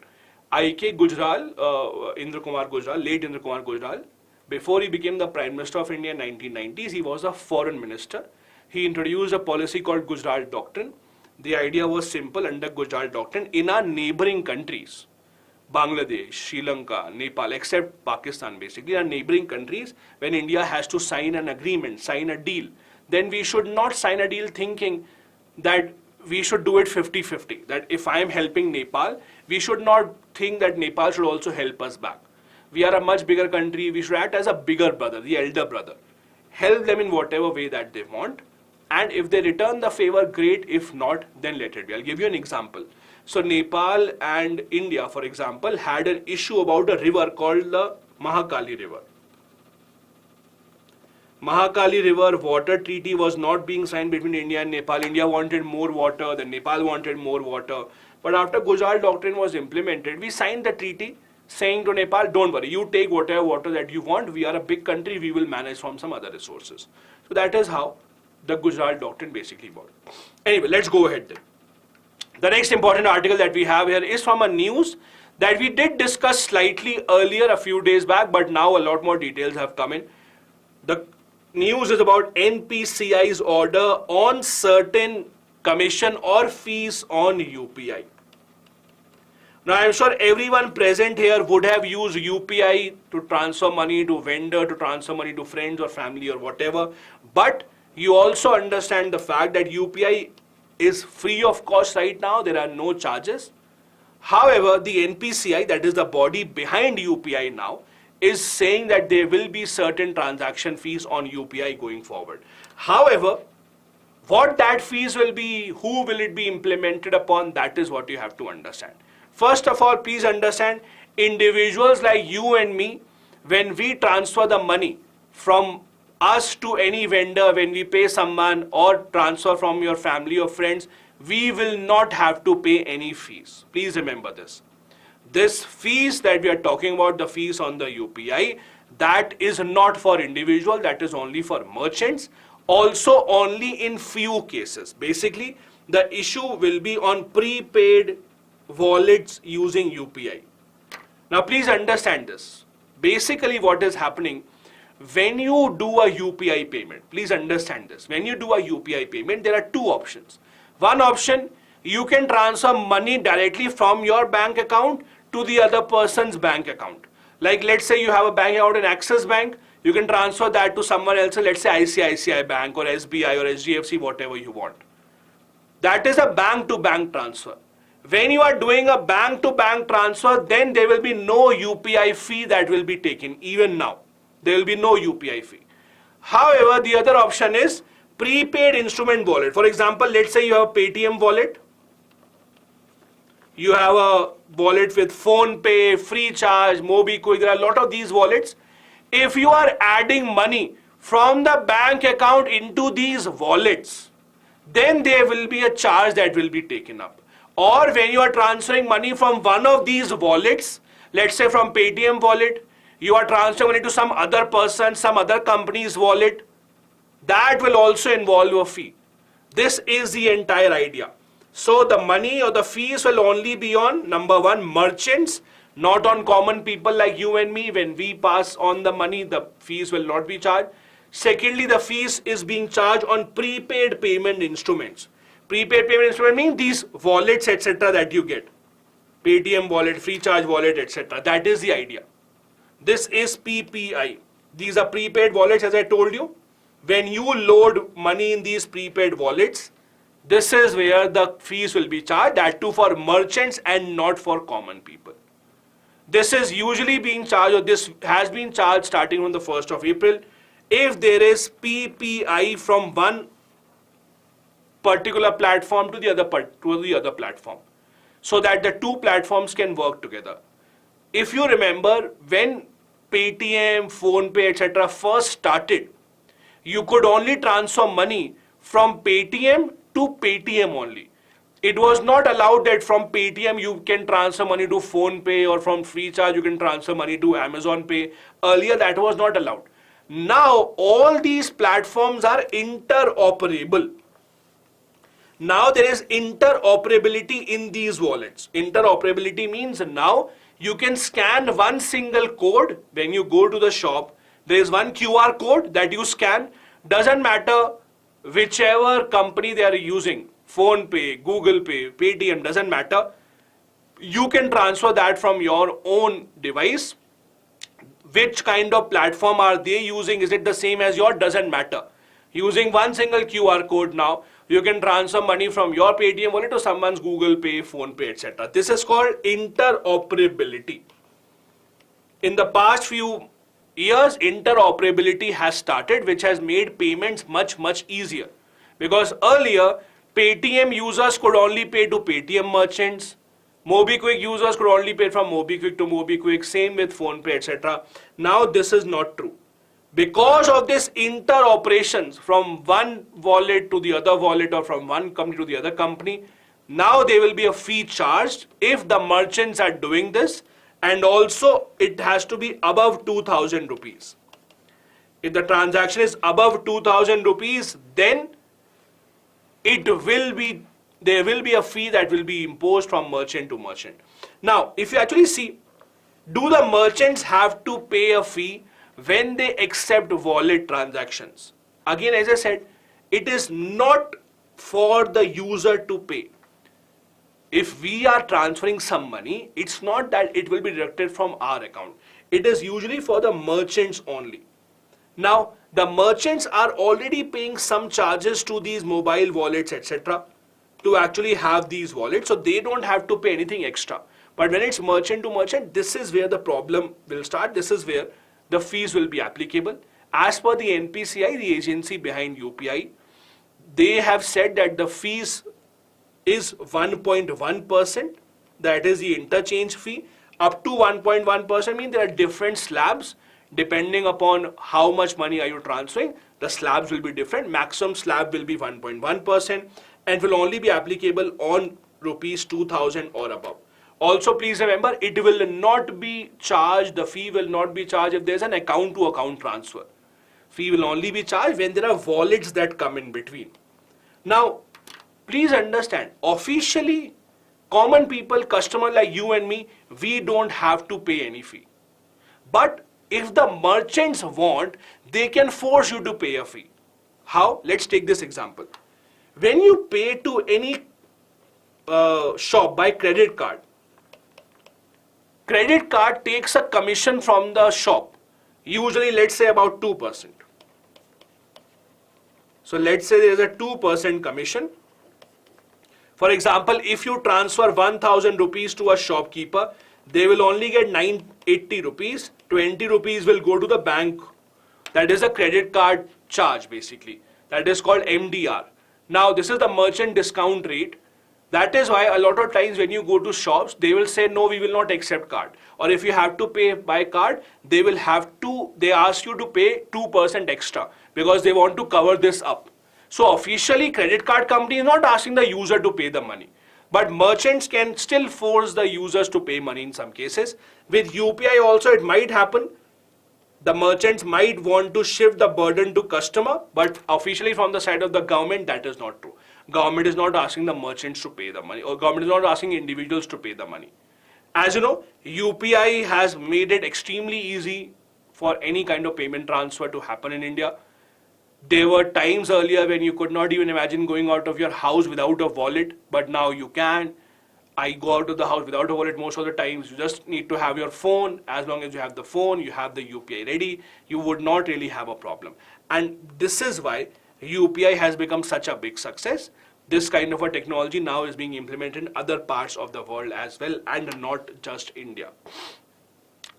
I.K. Gujral, Indra Kumar Gujral, late Indra Kumar Gujral, before he became the Prime Minister of India in 1990s, he was a foreign minister. He introduced a policy called Gujral doctrine. The idea was simple. Under Gujral doctrine, in our neighboring countries, Bangladesh, Sri Lanka, Nepal, except Pakistan basically, are neighboring countries, when India has to sign an agreement, sign a deal, then we should not sign a deal thinking that we should do it 50-50. That if I am helping Nepal, we should not think that Nepal should also help us back. We are a much bigger country, we should act as a bigger brother, the elder brother. Help them in whatever way that they want, and if they return the favor, great. If not, then let it be. I'll give you an example. So Nepal and India, for example, had an issue about a river called the Mahakali River. Mahakali River water treaty was not being signed between India and Nepal. India wanted more water, then Nepal wanted more water. But after Gujral doctrine was implemented, we signed the treaty saying to Nepal, don't worry, you take whatever water that you want. We are a big country, we will manage from some other resources. So that is how the Gujral doctrine basically worked. Anyway, let's go ahead then. The next important article that we have here is from a news that we did discuss slightly earlier a few days back, but now a lot more details have come in. The news is about NPCI's order on certain commission or fees on UPI. Now I am sure everyone present here would have used UPI to transfer money to vendor, to transfer money to friends or family or whatever, but you also understand the fact that UPI is free of cost right now. There are no charges. However, the NPCI, that is the body behind UPI now, is saying that there will be certain transaction fees on UPI going forward. However, what that fees will be, who will it be implemented upon, that is what you have to understand. First of all, please understand, individuals like you and me, when we transfer the money from us to any vendor, when we pay someone or transfer from your family or friends, we will not have to pay any fees. Please remember this. This fees that we are talking about, the fees on the UPI, that is not for individual, that is only for merchants. Also only in few cases. Basically, the issue will be on prepaid wallets using UPI. Now please understand this. Basically what is happening, when you do a UPI payment, please understand this. When you do a UPI payment, there are two options. One option, you can transfer money directly from your bank account to the other person's bank account. Like let's say you have a bank account in Axis Bank, you can transfer that to someone else, let's say ICICI Bank or SBI or SGFC, whatever you want. That is a bank-to-bank transfer. When you are doing a bank-to-bank transfer, then there will be no UPI fee that will be taken, even now. There will be no UPI fee. However, the other option is prepaid instrument wallet. For example, let's say you have a Paytm wallet. You have a wallet with PhonePe, Freecharge, MobiKwik. There are a lot of these wallets. If you are adding money from the bank account into these wallets, then there will be a charge that will be taken up. Or when you are transferring money from one of these wallets, let's say from Paytm wallet, you are transferring money to some other person, some other company's wallet, that will also involve a fee. This is the entire idea. So the money or the fees will only be on, number one, merchants, Not on common people like you and me. When we pass on the money, the fees will not be charged. Secondly, the fees is being charged on prepaid payment instruments. Prepaid payment instrument means these wallets, etc. that you get. Paytm wallet, free charge wallet, etc. That is the idea. This is PPI. These are prepaid wallets, as I told you. When you load money in these prepaid wallets, this is where the fees will be charged, that too for merchants and not for common people. This is usually being charged, or this has been charged starting on the 1st of April, if there is PPI from one particular platform to the other platform, so that the two platforms can work together. If you remember, when Paytm, PhonePe, etc. first started, you could only transfer money from Paytm to Paytm only. It was not allowed that from Paytm you can transfer money to PhonePe, or from FreeCharge you can transfer money to Amazon Pay. Earlier that was not allowed. Now all these platforms are interoperable. Now there is interoperability in these wallets. Interoperability means now you can scan one single code when you go to the shop. There is one QR code that you scan. Doesn't matter whichever company they are using. PhonePe, Google Pay, Paytm, doesn't matter. You can transfer that from your own device. Which kind of platform are they using? Is it the same as yours? Doesn't matter. Using one single QR code now, you can transfer money from your Paytm wallet to someone's Google Pay, PhonePe, etc. This is called interoperability. In the past few years, interoperability has started, which has made payments much easier. Because earlier, Paytm users could only pay to Paytm merchants. MobiKwik users could only pay from MobiKwik to MobiKwik. Same with PhonePe, etc. Now this is not true. Because of this interoperations from one wallet to the other wallet, or from one company to the other company, now there will be a fee charged if the merchants are doing this, and also it has to be above 2,000 rupees. If the transaction is above 2,000 rupees, then there will be a fee that will be imposed from merchant to merchant. Now, if you actually see, do the merchants have to pay a fee when they accept wallet transactions? Again, as I said, it is not for the user to pay. If we are transferring some money, it's not that it will be deducted from our account. It is usually for the merchants only. Now, the merchants are already paying some charges to these mobile wallets, etc. to actually have these wallets, so they don't have to pay anything extra. But when it's merchant to merchant, this is where the problem will start. This is where the fees will be applicable. As per the NPCI, the agency behind UPI, they have said that the fees is 1.1%, that is the interchange fee. Up to 1.1% means there are different slabs depending upon how much money are you transferring. The slabs will be different. Maximum slab will be 1.1% and will only be applicable on rupees 2,000 or above. Also, please remember, it will not be charged, the fee will not be charged if there is an account to account transfer. Fee will only be charged when there are wallets that come in between. Now, please understand, officially, common people, customer like you and me, we don't have to pay any fee. But if the merchants want, they can force you to pay a fee. How? Let's take this example. When you pay to any shop by credit card takes a commission from the shop, usually let's say about 2%. So let's say there is a 2% commission. For example, if you transfer 1,000 rupees to a shopkeeper, they will only get 980 rupees. 20 rupees will go to the bank. That is a credit card charge basically. That is called MDR. Now this is the merchant discount rate. That is why a lot of times when you go to shops, they will say, no, we will not accept card. Or if you have to pay by card, they ask you to pay 2% extra because they want to cover this up. So officially, credit card company is not asking the user to pay the money. But merchants can still force the users to pay money in some cases. With UPI also, it might happen. The merchants might want to shift the burden to customer, but officially from the side of the government, that is not true. Government is not asking the merchants to pay the money, or government is not asking individuals to pay the money. As you know, UPI has made it extremely easy for any kind of payment transfer to happen in India. There were times earlier when you could not even imagine going out of your house without a wallet, but now you can. I go out of the house without a wallet most of the times. You just need to have your phone. As long as you have the phone, you have the UPI ready, you would not really have a problem. And this is why UPI has become such a big success. This kind of a technology now is being implemented in other parts of the world as well, and not just India.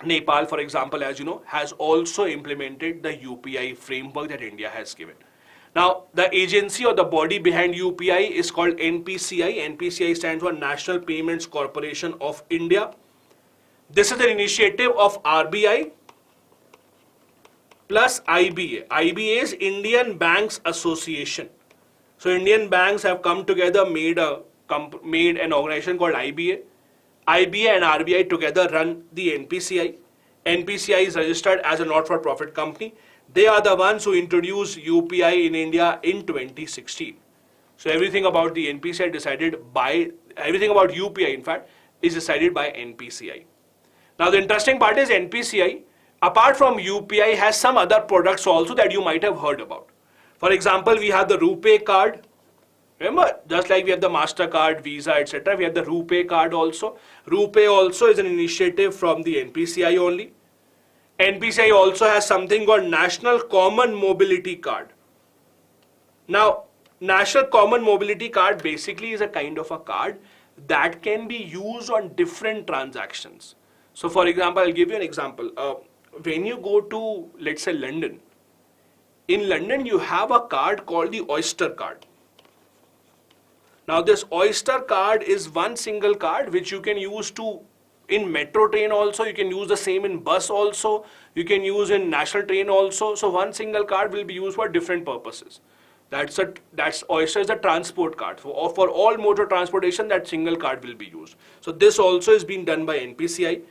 Nepal, for example, as you know, has also implemented the UPI framework that India has given. Now, the agency or the body behind UPI is called NPCI. NPCI stands for National Payments Corporation of India. This is an initiative of RBI plus IBA. IBA is Indian Banks Association. So Indian banks have come together, made an organization called IBA. IBA and RBI together run the NPCI. NPCI is registered as a not-for-profit company. They are the ones who introduced UPI in India in 2016. So everything about the NPCI everything about UPI in fact is decided by NPCI. Now the interesting part is NPCI, apart from UPI, has some other products also that you might have heard about. For example, we have the RuPay card. Remember, just like we have the MasterCard, Visa, etc., we have the RuPay card also. RuPay also is an initiative from the NPCI only. NPCI also has something called National Common Mobility Card. Now, National Common Mobility Card basically is a kind of a card that can be used on different transactions. So, for example, I'll give you an example. When you go to, let's say, London, in London you have a card called the Oyster card. Now, this Oyster card is one single card which you can use in metro train also, you can use the same in bus also, you can use in national train also. So one single card will be used for different purposes. That's Oyster is a transport card. For all motor transportation, that single card will be used. So this also is being done by NPCI.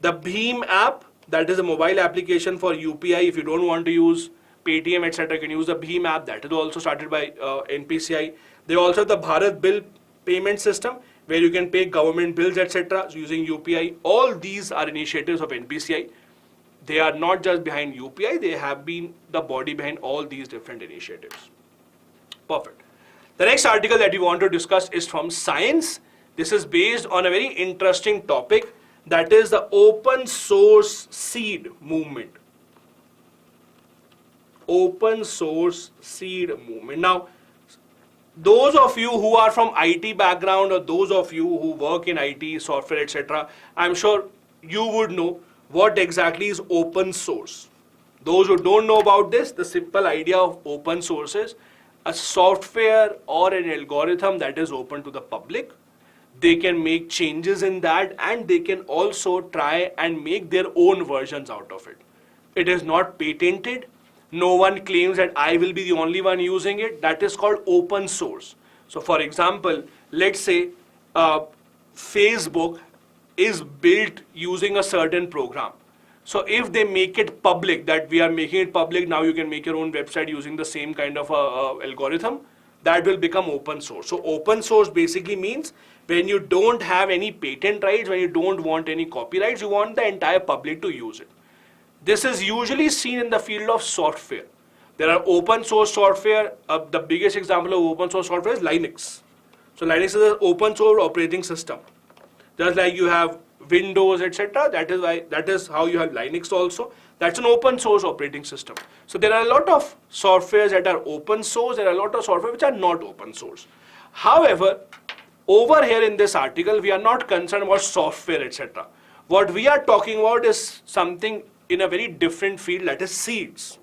The Bheem app, that is a mobile application for UPI. If you don't want to use Paytm, etc., you can use the Bheem app. That is also started by NPCI. They also have the Bharat Bill payment system, where you can pay government bills, etc., using UPI. All these are initiatives of NPCI. They are not just behind UPI, they have been the body behind all these different initiatives. Perfect. The next article that we want to discuss is from Science. This is based on a very interesting topic, that is the open source seed movement. Open source seed movement. Now, those of you who are from IT background, or those of you who work in IT, software, etc., I'm sure you would know what exactly is open source. Those who don't know about this, the simple idea of open source is a software or an algorithm that is open to the public. They can make changes in that, and they can also try and make their own versions out of it. It is not patented. No one claims that I will be the only one using it. That is called open source. So for example, let's say Facebook is built using a certain program. So if they make it public, that we are making it public, now you can make your own website using the same kind of algorithm, that will become open source. So open source basically means when you don't have any patent rights, when you don't want any copyrights, you want the entire public to use it. This is usually seen in the field of software. There are open source software. The biggest example of open source software is Linux. So Linux is an open source operating system. Just like you have Windows, etc. That is how you have Linux also. That's an open source operating system. So there are a lot of softwares that are open source. There are a lot of software which are not open source. However, over here in this article, we are not concerned about software, etc. What we are talking about is something in a very different field, that is seeds.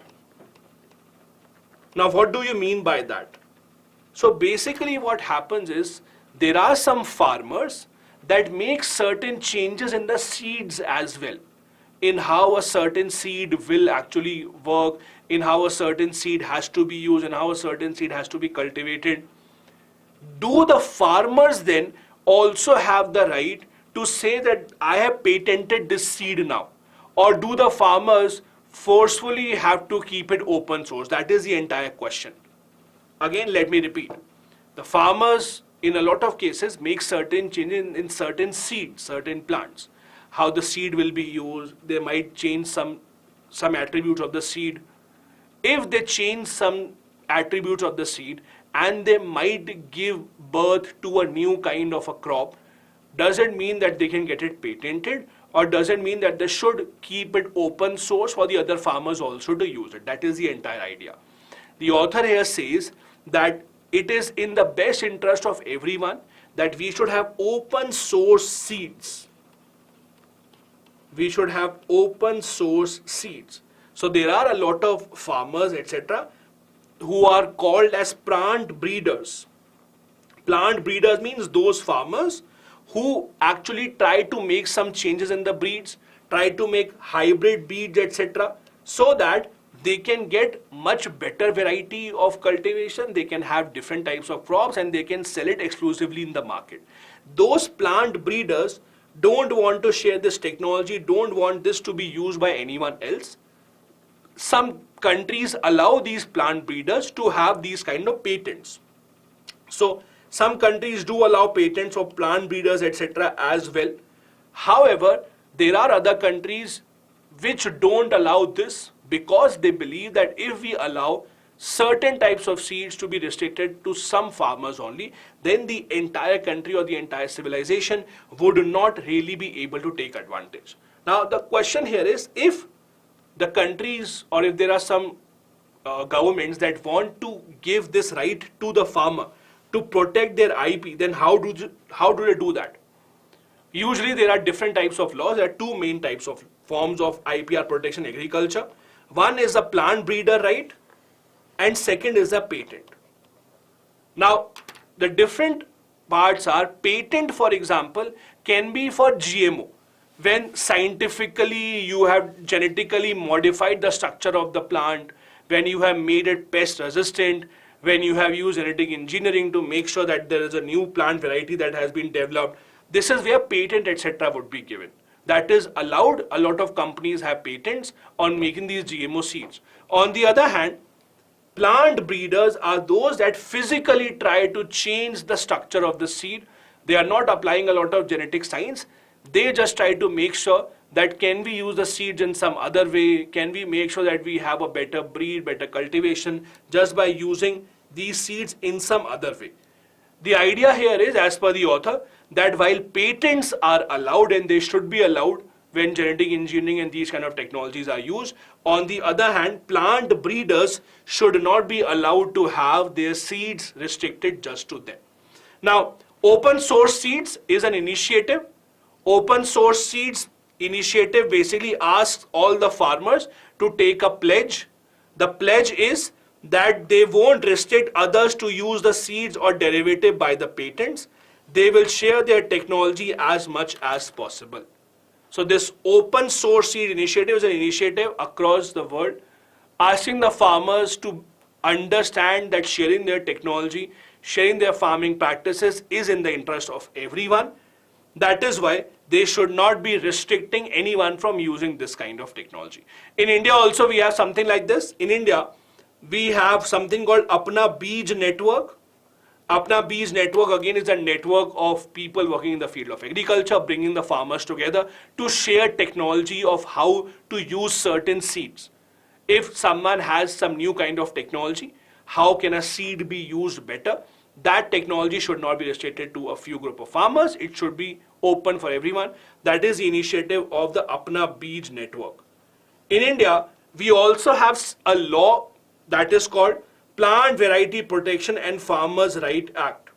Now, what do you mean by that? So basically what happens is, there are some farmers that make certain changes in the seeds as well, in how a certain seed will actually work, in how a certain seed has to be used, and how a certain seed has to be cultivated. Do the farmers then also have the right to say that I have patented this seed now? Or do the farmers forcefully have to keep it open source? That is the entire question. Again, let me repeat. The farmers in a lot of cases make certain changes in certain seeds, certain plants. How the seed will be used, they might change some attributes of the seed. If they change some attributes of the seed and they might give birth to a new kind of a crop, does it mean that they can get it patented, or does it mean that they should keep it open source for the other farmers also to use it? That is the entire idea. The author here says that it is in the best interest of everyone that we should have open source seeds. We should have open source seeds. So there are a lot of farmers, etc., who are called as plant breeders. Plant breeders means those farmers who actually try to make some changes in the breeds, try to make hybrid breeds, etc., so that they can get much better variety of cultivation, they can have different types of crops, and they can sell it exclusively in the market. Those plant breeders don't want to share this technology, don't want this to be used by anyone else. Some countries allow these plant breeders to have these kind of patents. So some countries do allow patents of plant breeders, etc. as well. However, there are other countries which don't allow this because they believe that if we allow certain types of seeds to be restricted to some farmers only, then the entire country or the entire civilization would not really be able to take advantage. Now the question here is, if the countries or if there are some governments that want to give this right to the farmer to protect their IP, then how do they do that? Usually there are different types of laws. There are two main types of forms of IPR protection in agriculture. One is a plant breeder right, and second is a patent. Now the different parts are, patent for example can be for GMO, when scientifically you have genetically modified the structure of the plant, when you have made it pest resistant, when you have used genetic engineering to make sure that there is a new plant variety that has been developed. This is where patent, etc. would be given. That is allowed. A lot of companies have patents on making these GMO seeds. On the other hand, plant breeders are those that physically try to change the structure of the seed. They are not applying a lot of genetic science. They just try to make sure that can we use the seeds in some other way? Can we make sure that we have a better breed, better cultivation just by using these seeds in some other way? The idea here is, as per the author, that while patents are allowed and they should be allowed when genetic engineering and these kind of technologies are used, on the other hand, plant breeders should not be allowed to have their seeds restricted just to them. Now, open source seeds is an initiative. Open source seeds initiative basically asks all the farmers to take a pledge. The pledge is that they won't restrict others to use the seeds or derivative by the patents. They will share their technology as much as possible. So this open source seed initiative is an initiative across the world asking the farmers to understand that sharing their technology, sharing their farming practices is in the interest of everyone. That is why they should not be restricting anyone from using this kind of technology. In India also we have something like this. In India, we have something called Apna Bij Network. Apna Bij Network again is a network of people working in the field of agriculture, bringing the farmers together to share technology of how to use certain seeds. If someone has some new kind of technology, how can a seed be used better? That technology should not be restricted to a few group of farmers. It should be open for everyone. That is the initiative of the Apna Bij Network. In India, we also have a law that is called Plant Variety Protection and Farmers' Right Act.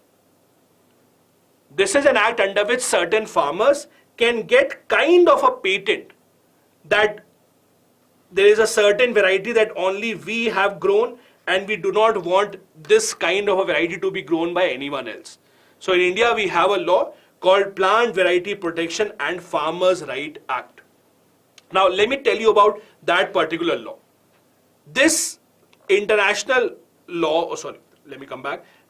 This is an act under which certain farmers can get kind of a patent that there is a certain variety that only we have grown and we do not want this kind of a variety to be grown by anyone else. So in India we have a law called Plant Variety Protection and Farmers' Right Act. Now let me tell you about that particular law. This international law,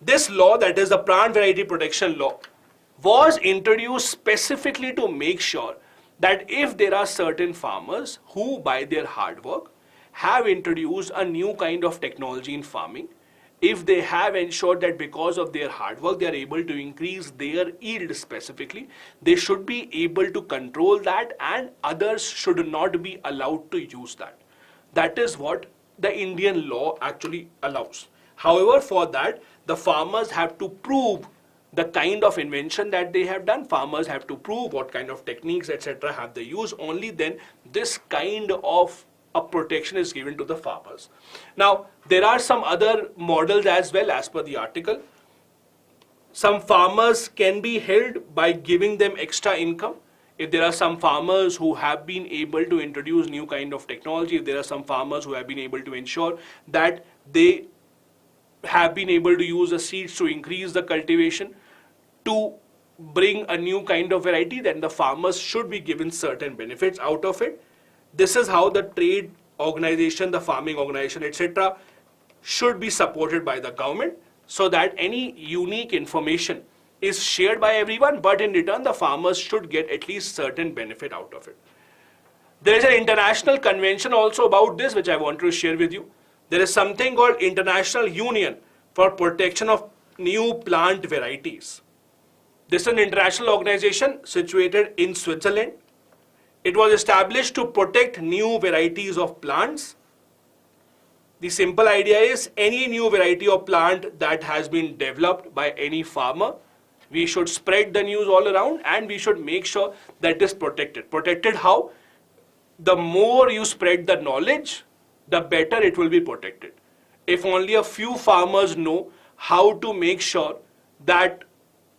this law, that is the Plant Variety Protection Law, was introduced specifically to make sure that if there are certain farmers who by their hard work have introduced a new kind of technology in farming if they have ensured that because of their hard work, they are able to increase their yield specifically, they should be able to control that and others should not be allowed to use that. That is what the Indian law actually allows. However, for that, the farmers have to prove the kind of invention that they have done. Farmers have to prove what kind of techniques, etc. have they used. Only then this kind of a protection is given to the farmers. Now, there are some other models as well as per the article. Some farmers can be held by giving them extra income. If there are some farmers who have been able to introduce new kind of technology, if there are some farmers who have been able to ensure that they have been able to use the seeds to increase the cultivation, to bring a new kind of variety, then the farmers should be given certain benefits out of it. This is how the trade organization, the farming organization, etc. should be supported by the government, so that any unique information is shared by everyone, but in return the farmers should get at least certain benefit out of it. There is an international convention also about this which I want to share with you. There is something called International Union for Protection of New Plant Varieties. This is an international organization situated in Switzerland. It was established to protect new varieties of plants. The simple idea is any new variety of plant that has been developed by any farmer, we should spread the news all around and we should make sure that it is protected. Protected how? The more you spread the knowledge, the better it will be protected. If only a few farmers know how to make sure that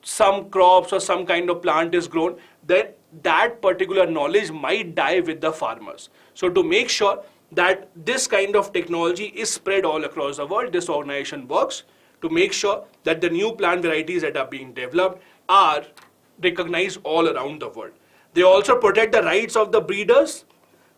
some crops or some kind of plant is grown, then that particular knowledge might die with the farmers. So to make sure that this kind of technology is spread all across the world, this organization works to make sure that the new plant varieties that are being developed are recognized all around the world. They also protect the rights of the breeders.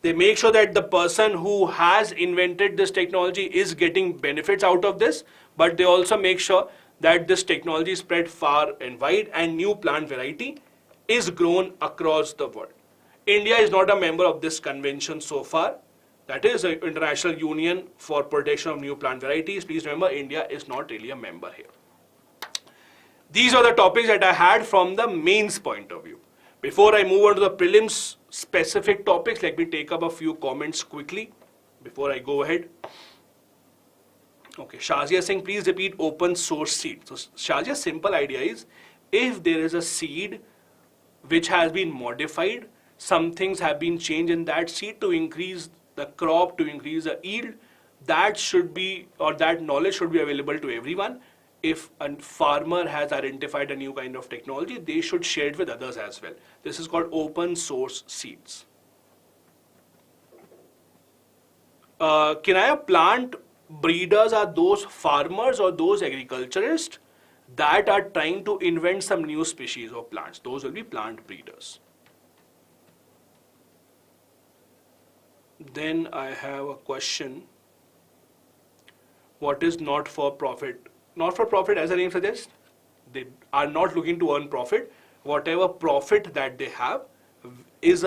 They make sure that the person who has invented this technology is getting benefits out of this, but they also make sure that this technology is spread far and wide and new plant variety is grown across the world. India is not a member of this convention so far. That is the International Union for Protection of New Plant Varieties. Please remember, India is not really a member here. These are the topics that I had from the mains point of view. Before I move on to the prelims specific topics, let me take up a few comments quickly before I go ahead. Okay, Shazia saying, please repeat open source seed. So Shazia's simple idea is, if there is a seed which has been modified, some things have been changed in that seed to increase the crop, to increase the yield, that should be, or that knowledge should be available to everyone. If a farmer has identified a new kind of technology, they should share it with others as well. This is called open source seeds. Can I plant breeders are those farmers or those agriculturists that are trying to invent some new species of plants. Those will be plant breeders. Then I have a question. What is not for profit? Not for profit, as the name suggests, they are not looking to earn profit. Whatever profit that they have is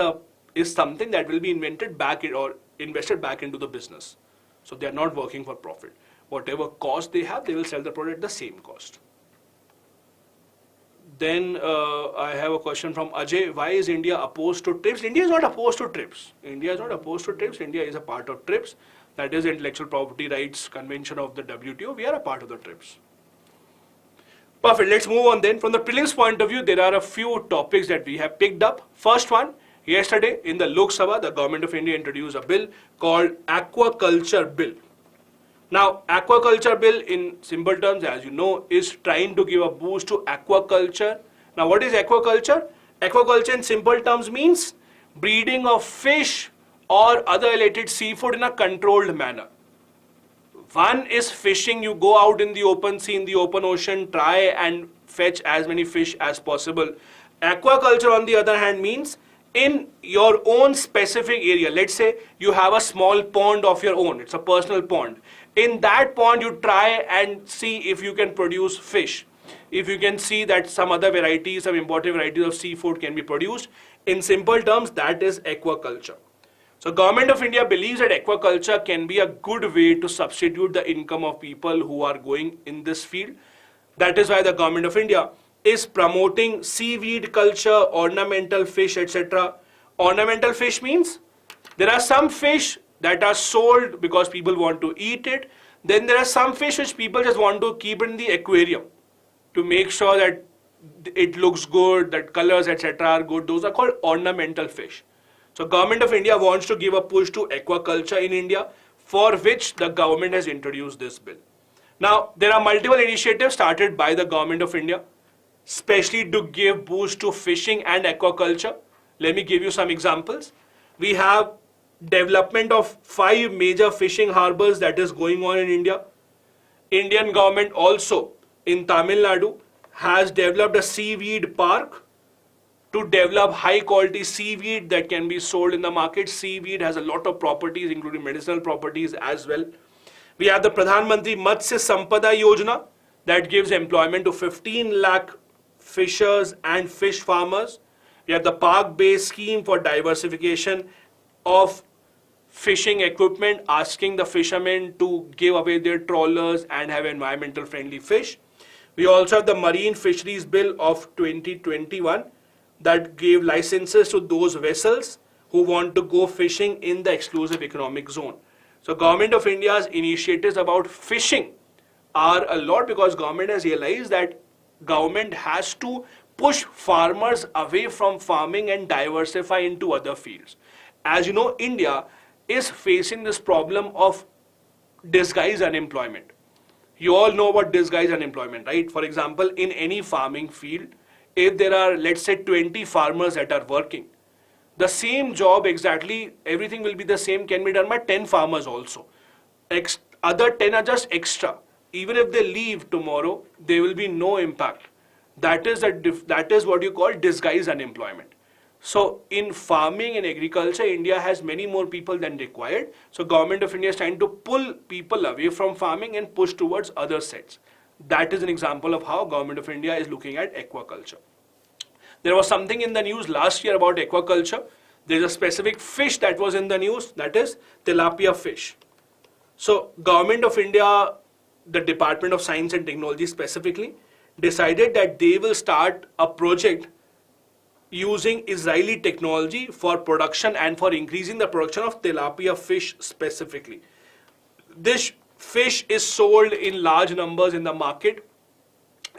something that will be invented back in, or invested back into the business. So they are not working for profit. Whatever cost they have, they will sell the product at the same cost. Then I have a question from Ajay. Why is India opposed to TRIPS? India is not opposed to TRIPS. India is not opposed to TRIPS. India is a part of TRIPS. That is Intellectual Property Rights Convention of the WTO. We are a part of the TRIPS. Perfect. Let's move on then. From the prelims point of view, there are a few topics that we have picked up. First one, yesterday in the Lok Sabha, the Government of India introduced a bill called Aquaculture Bill. Now, Aquaculture Bill, in simple terms, as you know, is trying to give a boost to aquaculture. Now, what is aquaculture? Aquaculture in simple terms means breeding of fish or other related seafood in a controlled manner. One is fishing. You go out in the open sea, in the open ocean, try and fetch as many fish as possible. Aquaculture, on the other hand, means in your own specific area. Let's say you have a small pond of your own. It's a personal pond. In that pond, you try and see if you can produce fish. If you can see that some other varieties, some imported varieties of seafood can be produced. In simple terms, that is aquaculture. So Government of India believes that aquaculture can be a good way to substitute the income of people who are going in this field. That is why the Government of India is promoting seaweed culture, ornamental fish, etc. Ornamental fish means there are some fish that are sold because people want to eat it. Then there are some fish which people just want to keep in the aquarium to make sure that it looks good, that colors, etc. are good. Those are called ornamental fish. So Government of India wants to give a push to aquaculture in India, for which the government has introduced this bill. Now, there are multiple initiatives started by the Government of India, especially to give boost to fishing and aquaculture. Let me give you some examples. We have development of 5 major fishing harbors that is going on in India. Indian government also in Tamil Nadu has developed a seaweed park to develop high quality seaweed that can be sold in the market. Seaweed has a lot of properties, including medicinal properties as well. We have the Pradhan Mantri Matsya Sampada Yojana that gives employment to 15 lakh fishers and fish farmers. We have the park-based scheme for diversification of fishing equipment, asking the fishermen to give away their trawlers and have environmental friendly fish. We also have the Marine Fisheries Bill of 2021 that gave licenses to those vessels who want to go fishing in the exclusive economic zone. So Government of India's initiatives about fishing are a lot because government has realized that government has to push farmers away from farming and diversify into other fields. As you know, India is facing this problem of disguised unemployment. You all know about disguised unemployment, right? For example, in any farming field, if there are, let's say, 20 farmers that are working, the same job exactly, everything will be the same, can be done by 10 farmers also. Other 10 are just extra. Even if they leave tomorrow, there will be no impact. That is what you call disguised unemployment. So in farming and agriculture, India has many more people than required. So Government of India is trying to pull people away from farming and push towards other sets. That is an example of how Government of India is looking at aquaculture. There was something in the news last year about aquaculture. There is a specific fish that was in the news, that is tilapia fish. So Government of India, the Department of Science and Technology specifically, decided that they will start a project using Israeli technology for production and for increasing the production of tilapia fish specifically. This fish is sold in large numbers in the market.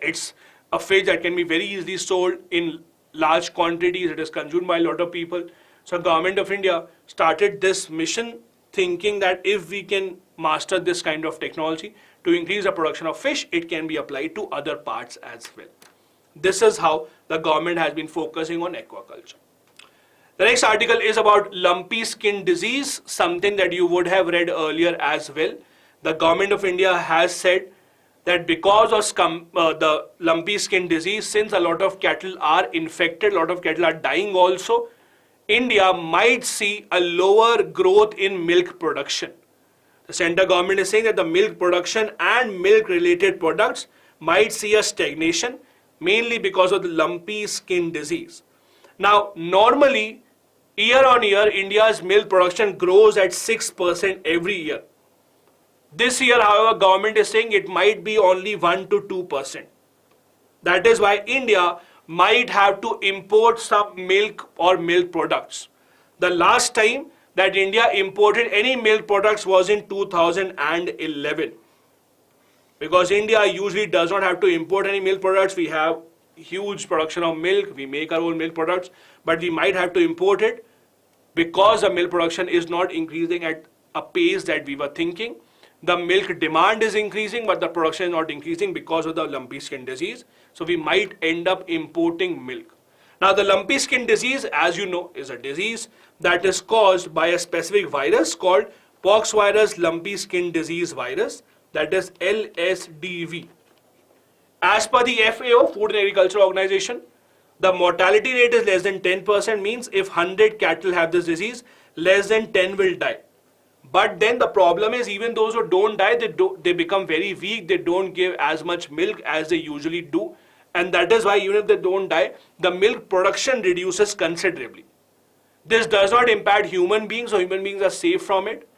It's a fish that can be very easily sold in large quantities. It is consumed by a lot of people. So Government of India started this mission thinking that if we can master this kind of technology to increase the production of fish, it can be applied to other parts as well. This is how the government has been focusing on aquaculture. The next article is about lumpy skin disease, something that you would have read earlier as well. The Government of India has said that because of the lumpy skin disease, since a lot of cattle are infected, a lot of cattle are dying also, India might see a lower growth in milk production. The central government is saying that the milk production and milk related products might see a stagnation, mainly because of the lumpy skin disease. Now, normally, year on year, India's milk production grows at 6% every year. This year, however, government is saying it might be only 1 to 2%. That is why India might have to import some milk or milk products. The last time that India imported any milk products was in 2011. Because India usually does not have to import any milk products. We have huge production of milk. We make our own milk products. But we might have to import it because the milk production is not increasing at a pace that we were thinking. The milk demand is increasing, but the production is not increasing because of the lumpy skin disease. So we might end up importing milk. Now the lumpy skin disease, as you know, is a disease that is caused by a specific virus called pox virus lumpy skin disease virus, that is LSDV. As per the FAO, Food and Agriculture Organization, the mortality rate is less than 10%, means if 100 cattle have this disease, less than 10 will die. But then the problem is even those who don't die, they become very weak, they don't give as much milk as they usually do. And that is why even if they don't die, the milk production reduces considerably. This does not impact human beings, so human beings are safe from it.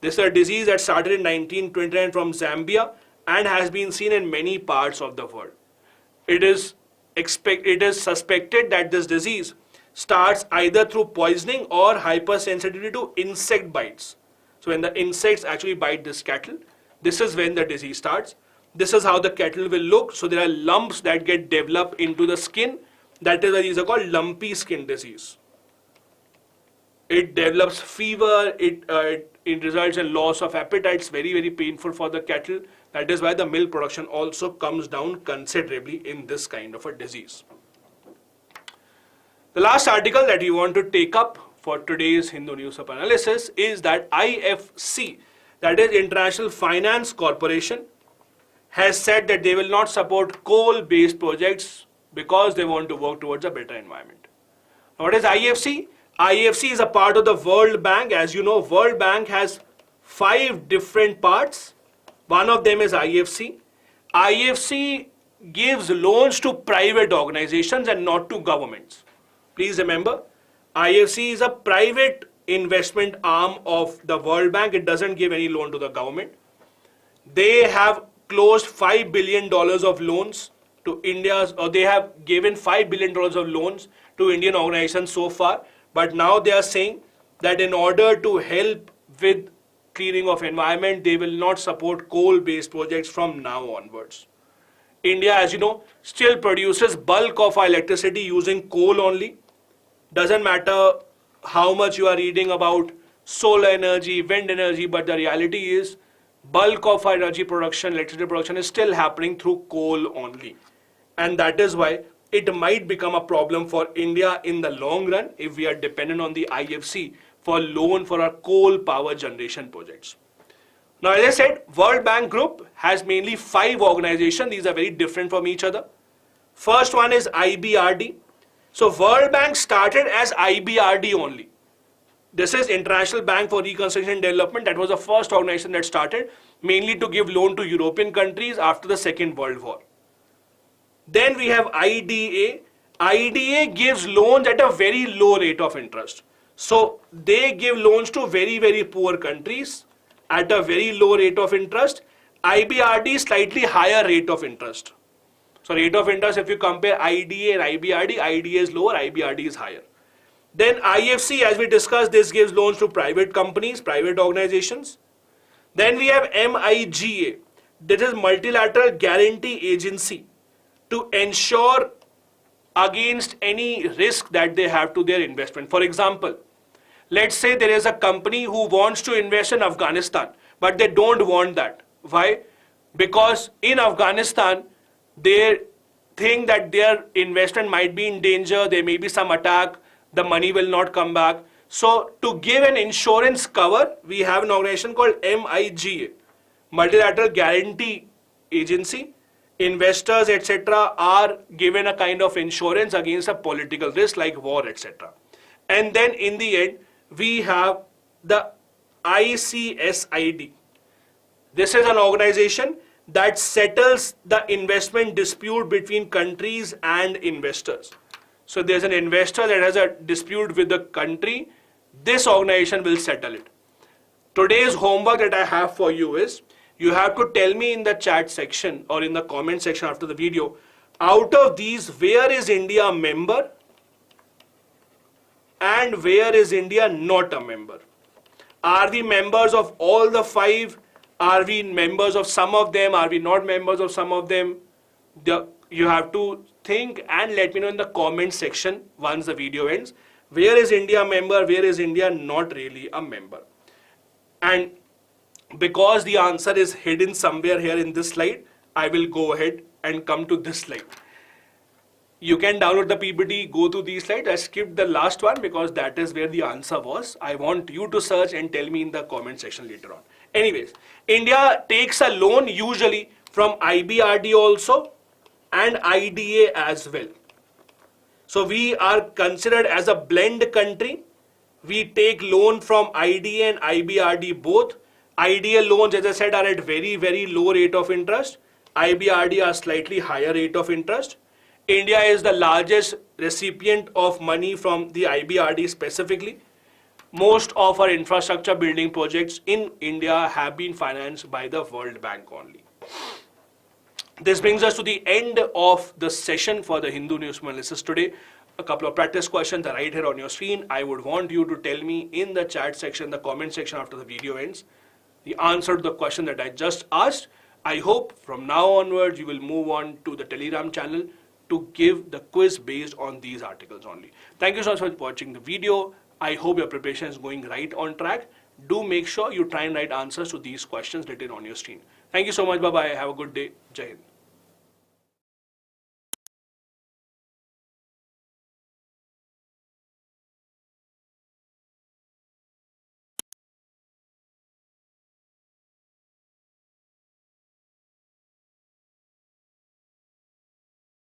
This is a disease that started in 1929 from Zambia and has been seen in many parts of the world. It is suspected that this disease starts either through poisoning or hypersensitivity to insect bites. So when the insects actually bite this cattle, this is when the disease starts. This is how the cattle will look. So there are lumps that get developed into the skin. That is why these are called lumpy skin disease. It develops fever, it results in loss of appetite. It's very, very painful for the cattle. That is why the milk production also comes down considerably in this kind of a disease. The last article that we want to take up for today's Hindu Newspaper Analysis is that IFC, that is International Finance Corporation, has said that they will not support coal-based projects because they want to work towards a better environment. Now, what is IFC? IFC is a part of the World Bank. As you know, World Bank has 5 different parts. One of them is IFC. IFC gives loans to private organizations and not to governments. Please remember, IFC is a private investment arm of the World Bank. It doesn't give any loan to the government. They have closed $5 billion of loans to India's, or they have given $5 billion of loans to Indian organizations so far. But now they are saying that in order to help with cleaning of environment, they will not support coal-based projects from now onwards. India, as you know, still produces bulk of our electricity using coal only. Doesn't matter how much you are reading about solar energy, wind energy, but the reality is bulk of our energy production, electricity production is still happening through coal only. And that is why it might become a problem for India in the long run if we are dependent on the IFC for loan for our coal power generation projects. Now, as I said, World Bank Group has mainly 5 organizations. These are very different from each other. First one is IBRD. So World Bank started as IBRD only. This is International Bank for Reconstruction and Development. That was the first organization that started mainly to give loan to European countries after the Second World War. Then we have IDA. IDA gives loans at a very low rate of interest. So they give loans to very, very poor countries at a very low rate of interest. IBRD slightly higher rate of interest. So rate of interest, if you compare IDA and IBRD, IDA is lower, IBRD is higher. Then IFC, as we discussed, this gives loans to private companies, private organizations. Then we have MIGA. This is Multilateral Guarantee Agency, to ensure against any risk that they have to their investment. For example, let's say there is a company who wants to invest in Afghanistan, but they don't want that. Why? Because in Afghanistan, they think that their investment might be in danger, there may be some attack, the money will not come back. So to give an insurance cover, we have an organization called MIGA, Multilateral Guarantee Agency. Investors, etc. are given a kind of insurance against a political risk like war, etc. And then in the end, we have the ICSID. This is an organization that settles the investment dispute between countries and investors. So there's an investor that has a dispute with the country, this organization will settle it. Today's homework that I have for you is, you have to tell me in the chat section or in the comment section after the video, out of these, where is India a member and where is India not a member? Are we members of all the 5? Are we members of some of them? Are we not members of some of them? You have to think and let me know in the comment section once the video ends. Where is India a member? Where is India not really a member? And because the answer is hidden somewhere here in this slide, I will go ahead and come to this slide. You can download the PPT, go to these slides. I skipped the last one because that is where the answer was. I want you to search and tell me in the comment section later on. Anyways, India takes a loan usually from IBRD also and IDA as well. So we are considered as a blend country. We take loan from IDA and IBRD both. IDA loans, as I said, are at very, very low rate of interest. IBRD are slightly higher rate of interest. India is the largest recipient of money from the IBRD specifically. Most of our infrastructure building projects in India have been financed by the World Bank only. This brings us to the end of the session for the Hindu Newspaper Analysis today. A couple of practice questions are right here on your screen. I would want you to tell me in the chat section, the comment section after the video ends, the answer to the question that I just asked. I hope from now onwards you will move on to the Telegram channel to give the quiz based on these articles only. Thank you so much for watching the video. I hope your preparation is going right on track. Do make sure you try and write answers to these questions written on your screen. Thank you so much. Bye-bye. Have a good day. Jai Hind.